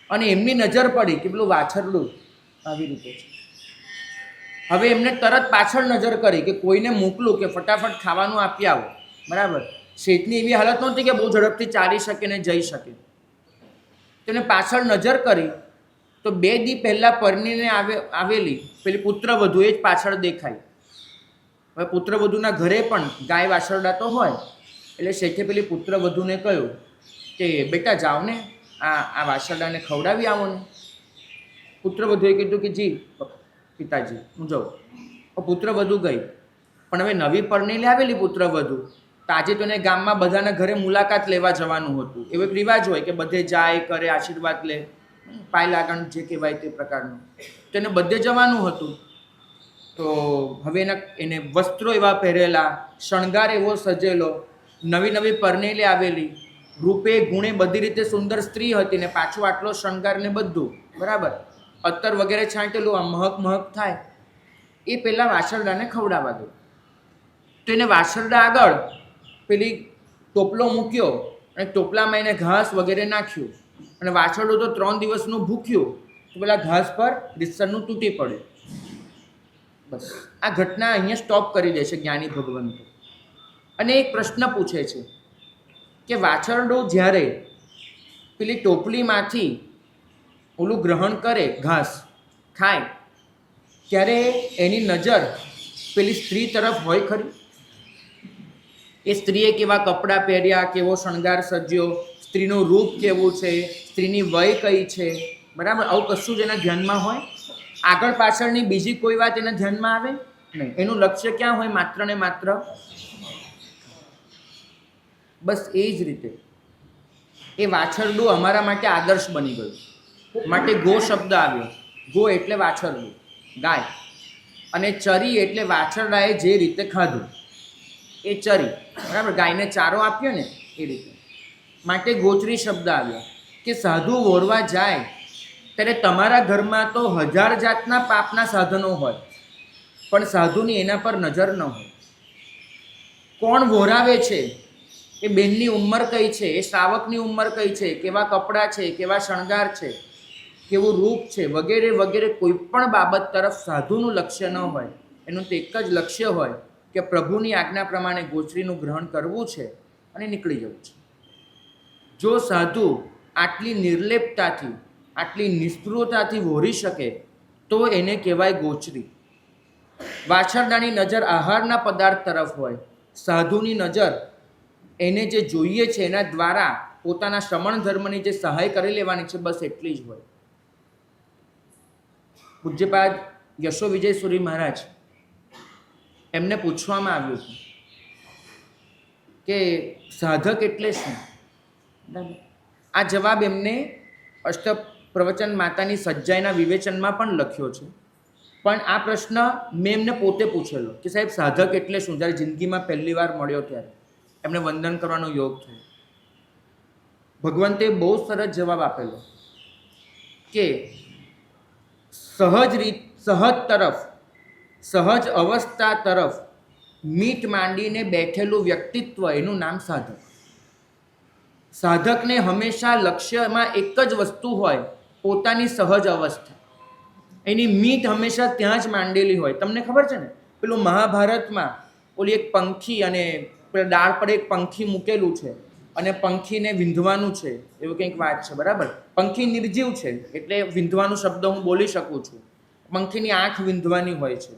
S1: અને એમની નજર પડી કે પેલું વાછરડું આવી રીતે છે. હવે એમને તરત પાછળ નજર કરી કે કોઈને મોકલું કે ફટાફટ ખાવાનું આપી આવો, બરાબર. શેઠની એવી હાલત નહોતી કે બહુ ઝડપથી ચાલી શકે ને જઈ શકે. તેને પાછળ નજર કરી તો 2 દી પહેલાં પરણીને આવેલી પેલી પુત્રવધુ એ જ પાછળ દેખાય. હવે પુત્રવધુના ઘરે પણ ગાય વાછરડા તો હોય, એટલે શેઠે પેલી પુત્રવધુને કહ્યું કે બેટા જાઓ ને, આ વાછરડાને ખવડાવી આવો ને. પુત્રવધુએ કીધું કે જી પિતાજી હું જાઉં. પુત્રવધુ ગઈ, પણ હવે નવી પરણેલી આવેલી પુત્રવધુ, તો આજે તો એને ગામમાં બધાના ઘરે મુલાકાત લેવા જવાનું હતું. એવો એક રિવાજ હોય કે બધે જાય, કરે, આશીર્વાદ લે, પાય લાગણ જે કહેવાય તે પ્રકારનું. તો એને બધે જવાનું હતું. તો હવે એને વસ્ત્રો એવા પહેરેલા, શણગાર એવો સજેલો, નવી નવી પરણેલી આવેલી, રૂપે ગુણે બધી રીતે સુંદર સ્ત્રી હતી ને પાછું આટલો શણગાર ને બધું, બરાબર, અત્તર વગેરે છાંટેલું, આ મહક મહક થાય. એ પહેલાં વાછરડાને ખવડાવવા દો. તો એને વાછરડા આગળ પેલી ટોપલો મૂક્યો અને ટોપલામાં એને ઘાસ વગેરે નાખ્યું, અને વાછરડું તો 3 દિવસનું ભૂખ્યું, તો પેલા ઘાસ પર રીતસરનું તૂટી પડ્યું. બસ આ ઘટના અહીંયા સ્ટોપ કરી દે છે જ્ઞાની ભગવંતો. અને એક પ્રશ્ન પૂછે છે કે વાછરડું જ્યારે પેલી ટોપલીમાંથી ઓલું ગ્રહણ કરે, ઘાસ ખાય, ત્યારે એની નજર પેલી સ્ત્રી તરફ હોય ખરી? એ સ્ત્રીએ કેવા કપડાં પહેર્યા, કેવો શણગાર સજ્યો, સ્ત્રીનું રૂપ કેવું છે, સ્ત્રીની વય કઈ છે, બરાબર, આવું કશું જ એના ધ્યાનમાં હોય? આગળ પાછળની બીજી કોઈ વાત એના ધ્યાનમાં આવે નહીં. એનું લક્ષ્ય ક્યાં હોય? માત્ર ને માત્ર. બસ એ જ રીતે એ વાછરડું અમારા માટે આદર્શ બની ગયું. માટે ગો શબ્દ આવ્યો. ગો એટલે વાછરડું, ગાય, અને ચરી એટલે વાછરડાએ જે રીતે ખાધું એ ચરી, બરાબર, ગાયને ચારો આપ્યો ને એ રીતે. માટે ગોચરી શબ્દ આવ્યો કે સાધુ વોરવા જાય ત્યારે તમારા ઘરમાં તો 1000 જાતના પાપના સાધનો હોય, પણ સાધુની એના પર નજર ન હોય. કોણ વોરાવે છે, એ બેનની ઉંમર કઈ છે, એ શ્રાવકની ઉંમર કઈ છે, કેવા કપડાં છે, કેવા શણગાર છે, કેવું રૂપ છે, વગેરે વગેરે કોઈ પણ બાબત તરફ સાધુનું લક્ષ્ય ન હોય. એનું તો એક જ લક્ષ્ય હોય કે પ્રભુની આજ્ઞા પ્રમાણે ગોચરીનું ગ્રહણ કરવું છે અને નીકળી જવું છે. જો સાધુ આટલી નિર્લેપતાથી, આટલી નિસ્પૃહતાથી વહોરી શકે તો એને કહેવાય ગોચરી. વાછરડાની નજર આહારના પદાર્થ તરફ હોય, સાધુની નજર એને જે જોઈએ છે એના દ્વારા પોતાના શ્રમણ ધર્મની જે સહાય કરી લેવાની છે, બસ એટલી જ હોય. પૂજ્યપાદ યશો વિજય સુરી મહારાજ, એમને પૂછવામાં આવ્યું હતું કે સાધક એટલે શું? આ જવાબ એમને અષ્ટપ્રવચન માતાની સજ્જાઈના વિવેચનમાં પણ લખ્યો છે. પણ આ પ્રશ્ન મેં એમને પોતે પૂછેલો કે સાહેબ સાધક એટલે શું? જ્યારે જિંદગીમાં પહેલી વાર મળ્યો ત્યારે એમને વંદન કરવાનો યોગ થયો. ભગવંતે બહુ સરસ જવાબ આપેલો કે સહજ તરફ, સહજ અવસ્થા તરફ મીટ માંડીને બેઠેલું વ્યક્તિત્વ, એનું નામ સાધક. સાધકને હંમેશા લક્ષ્યમાં એક જ વસ્તુ હોય, પોતાની સહજ અવસ્થા. એની મીટ હંમેશા ત્યાં જ માંડેલી હોય. તમને ખબર છે ને પેલું મહાભારતમાં ઓલી એક પંખી અને ડાળ પર એક પંખી મૂકેલું છે અને પંખીને વિંધવાનું છે, એવું કંઈક વાત છે, બરાબર. પંખી નિર્જીવ છે એટલે વિંધવાનું શબ્દ હું બોલી શકું છું. પંખીની આંખ વિંધવાની હોય છે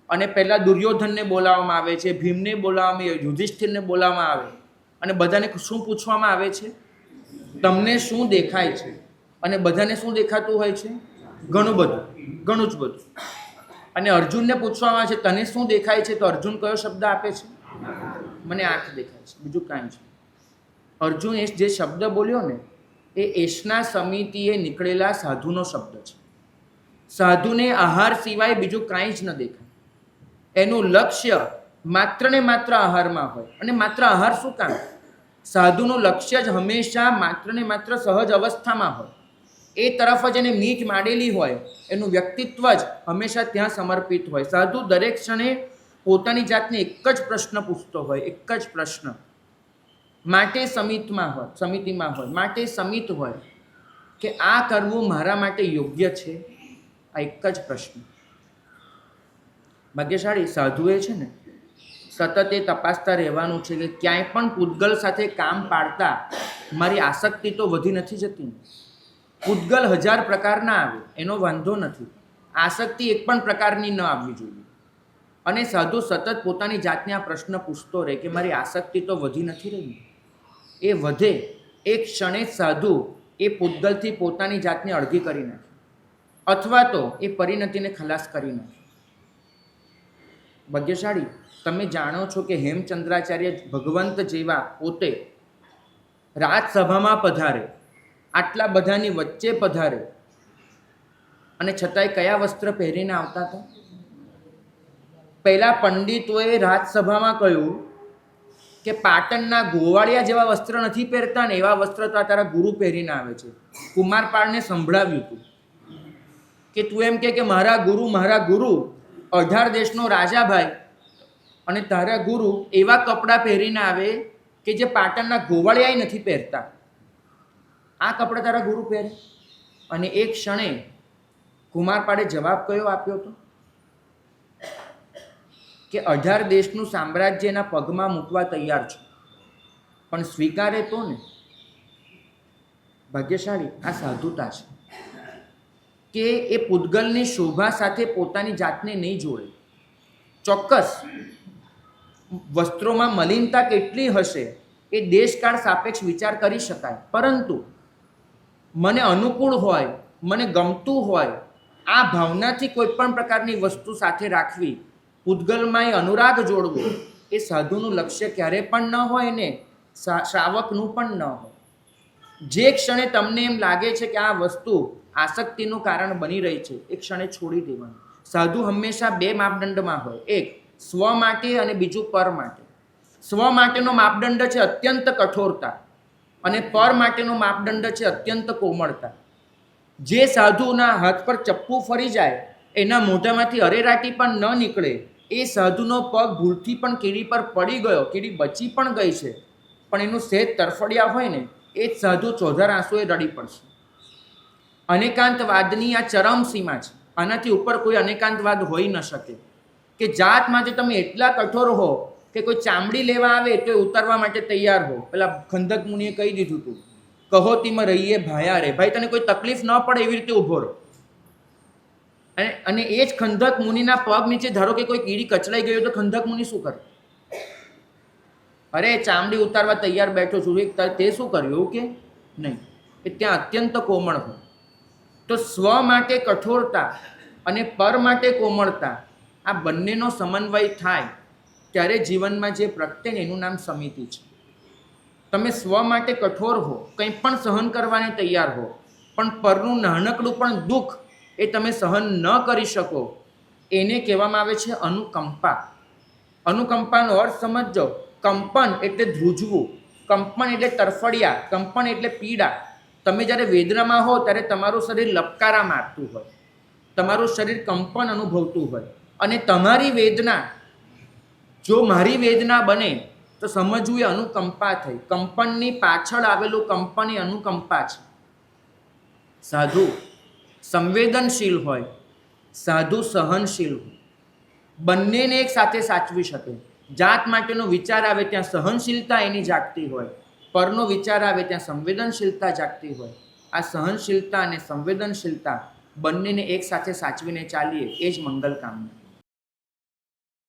S1: અને પહેલાં દુર્યોધનને બોલાવવામાં આવે છે, ભીમને બોલાવવામાં આવે, યુધિષ્ઠિરને બોલાવવામાં આવે અને બધાને શું પૂછવામાં આવે છે? તમને શું દેખાય છે? અને બધાને શું દેખાતું હોય છે? ઘણું બધું, ઘણું જ બધું. અને અર્જુનને પૂછવામાં આવે છે તને શું દેખાય છે? તો અર્જુન કયો શબ્દ આપે છે? મને આંખ દેખાય છે, બીજું કાંઈ છે. અર્જુન જે શબ્દ બોલ્યો ને એ એશના સમિતિએ નીકળેલા સાધુનો શબ્દ છે. સાધુને આહાર સિવાય બીજું કાંઈ જ ન દેખાય. એનું લક્ષ્ય માત્ર ને માત્ર આહારમાં હોય. અને માત્ર આહાર શું કામ? સાધુનું લક્ષ્ય જ હંમેશા માત્ર ને માત્ર સહજ અવસ્થામાં હોય, એ તરફ જ એને મીટ માંડેલી હોય, એનું વ્યક્તિત્વ જ હંમેશા ત્યાં સમર્પિત હોય. સાધુ દરેક ક્ષણે પોતાની જાતને એક જ પ્રશ્ન પૂછતો હોય, એક જ પ્રશ્ન. માટે સમિતિમાં હોય, માટે સમિત હોય કે આ કરવું મારા માટે યોગ્ય છે, આ એક જ પ્રશ્ન. ભાગ્યશાળી સાધુએ છે ને સતત એ તપાસતા રહેવાનું છે કે ક્યાંય પણ પૂતગલ સાથે કામ પાડતા મારી આસક્તિ તો વધી નથી જતી. પૂતગલ 1000 પ્રકારના આવે એનો વાંધો નથી, આસક્તિ એક પણ પ્રકારની ન આવવી જોઈએ. અને સાધુ સતત પોતાની જાતને આ પ્રશ્ન પૂછતો રહે કે મારી આસક્તિ તો વધી નથી રહી. એ વધે એ ક્ષણે સાધુ એ પૂતગલથી પોતાની જાતને અળગી કરી નાખે અથવા તો એ પરિણતિને ખલાસ કરી નાખે. ભાગ્યશાળી તમે જાણો છો કે હેમચંદ્રાચાર્ય ભગવંત જેવા પોતે રાજસભામાં પધારે, આટલા બધાની વચ્ચે પધારે અને છતાંય કયા વસ્ત્ર પહેરીને આવતા હતા? પહેલા પંડિતોએ રાજસભામાં કહ્યું કે પાટણના ગોવાળિયા જેવા વસ્ત્ર નથી પહેરતા ને એવા વસ્ત્ર તો આ તારા ગુરુ પહેરીને આવે છે. કુમારપાળને સંભળાવ્યું હતું કે તું એમ કે મારા ગુરુ 18 દેશનો રાજા ભાઈ અને તારા ગુરુ એવા કપડાં પહેરીને આવે કે જે પાટણના ગોવાળિયા નથી પહેરતા, આ કપડાં તારા ગુરુ પહેરે. અને એક ક્ષણે કુમારપાળે જવાબ કયો આપ્યો હતો કે 18 દેશનું સામ્રાજ્ય એના પગમાં મૂકવા તૈયાર છું, પણ સ્વીકારે તો ને. ભાગ્યશાળી આ સાધુતા છે કે એ પૂતગલની શોભા સાથે પોતાની જાતને નહીં જોડે. ચોક્કસ વસ્ત્રોમાં મલિનતા કેટલી હશે એ દેશકાળ સાપેક્ષ વિચાર કરી શકાય, પરંતુ મને અનુકૂળ હોય, મને ગમતું હોય, આ ભાવનાથી કોઈ પણ પ્રકારની વસ્તુ સાથે રાખવી, પૂતગલમાં એ અનુરાગ જોડવો, એ સાધુનું લક્ષ્ય ક્યારે પણ ન હોય ને શ્રાવકનું પણ ન હોય. જે ક્ષણે તમને એમ લાગે છે કે આ વસ્તુ આસક્તિનું કારણ બની રહી છે, એ ક્ષણે છોડી દેવાનું. સાધુ હંમેશા 2 માપદંડમાં હોય, એક સ્વ માટે અને બીજું પર માટે. સ્વ માટેનો માપદંડ છે અત્યંત કઠોરતા અને પર માટેનો માપદંડ છે અત્યંત કોમળતા. જે સાધુના હાથ પર ચપ્પુ ફરી જાય, એના મોઢામાંથી અરેરાટી પણ ન નીકળે, એ સાધુનો પગ ભૂલથી પણ કીડી પર પડી ગયો, કીડી બચી પણ ગઈ છે, પણ એનું સહેજ તરફડિયા હોય ને એ જ સાધુ ચોધાર આંસુએ રડી પડશે. અનેકાંતવાદની આ ચરમ સીમા છે. આનાથી ઉપર કોઈ અનેકાંતવાદ હોઈ ન શકે કે જાત માટે તમે એટલા કઠોર હો કે કોઈ ચામડી લેવા આવે તો એ ઉતારવા માટે તૈયાર હો. પેલા ખંદક મુનિએ કહી દીધું હતું, કહો તીમાં રહીએ ભાયા રે. ભાઈ તને કોઈ તકલીફ ન પડે એવી રીતે ઊભો રહો. અને એ જ ખંદક મુનિના પગ નીચે ધારો કે કોઈ કીડી કચડાઈ ગયો તો ખંદક મુનિ શું કરે? અરે ચામડી ઉતારવા તૈયાર બેઠો છું, તે શું કર્યું એવું કે નહીં. એ ત્યાં અત્યંત કોમળ હોય. તો સ્વ માટે કઠોરતા અને પર માટે કોમળતા, આ બંનેનો સમન્વય થાય ત્યારે જીવનમાં જે પ્રગટે ને એનું નામ સમિતિ છે. તમે સ્વ માટે કઠોર હો, કંઈ પણ સહન કરવાને તૈયાર હો, પણ પરનું નાનકડું પણ દુઃખ એ તમે સહન ન કરી શકો, એને કહેવામાં આવે છે અનુકંપા. અનુકંપાનો અર્થ સમજજો. કંપન એટલે ધ્રુજવું, કંપન એટલે તરફડિયા, કંપન એટલે પીડા. તમે જ્યારે વેદનામાં હો ત્યારે તમારું શરીર લપકારા મારતું હોય, તમારું શરીર કંપન અનુભવતું હોય, અને તમારી વેદના જો મારી વેદના બને તો સમજવું એ અનુકંપા થઈ. કંપનની પાછળ આવેલું કંપન એ અનુકંપા છે. સાધુ સંવેદનશીલ હોય, સાધુ સહનશીલ હોય, બંનેને એક સાથે સાચવી શકે. જાત માટેનો વિચાર આવે ત્યાં સહનશીલતા એની જાગતી હોય, પરનો વિચાર આવે ત્યાં સંવેદનશીલતા જાગતી હોય. આ સહનશીલતા અને સંવેદનશીલતા બંનેને એકસાથે સાચવીને ચાલીએ એ જ મંગલ કામના.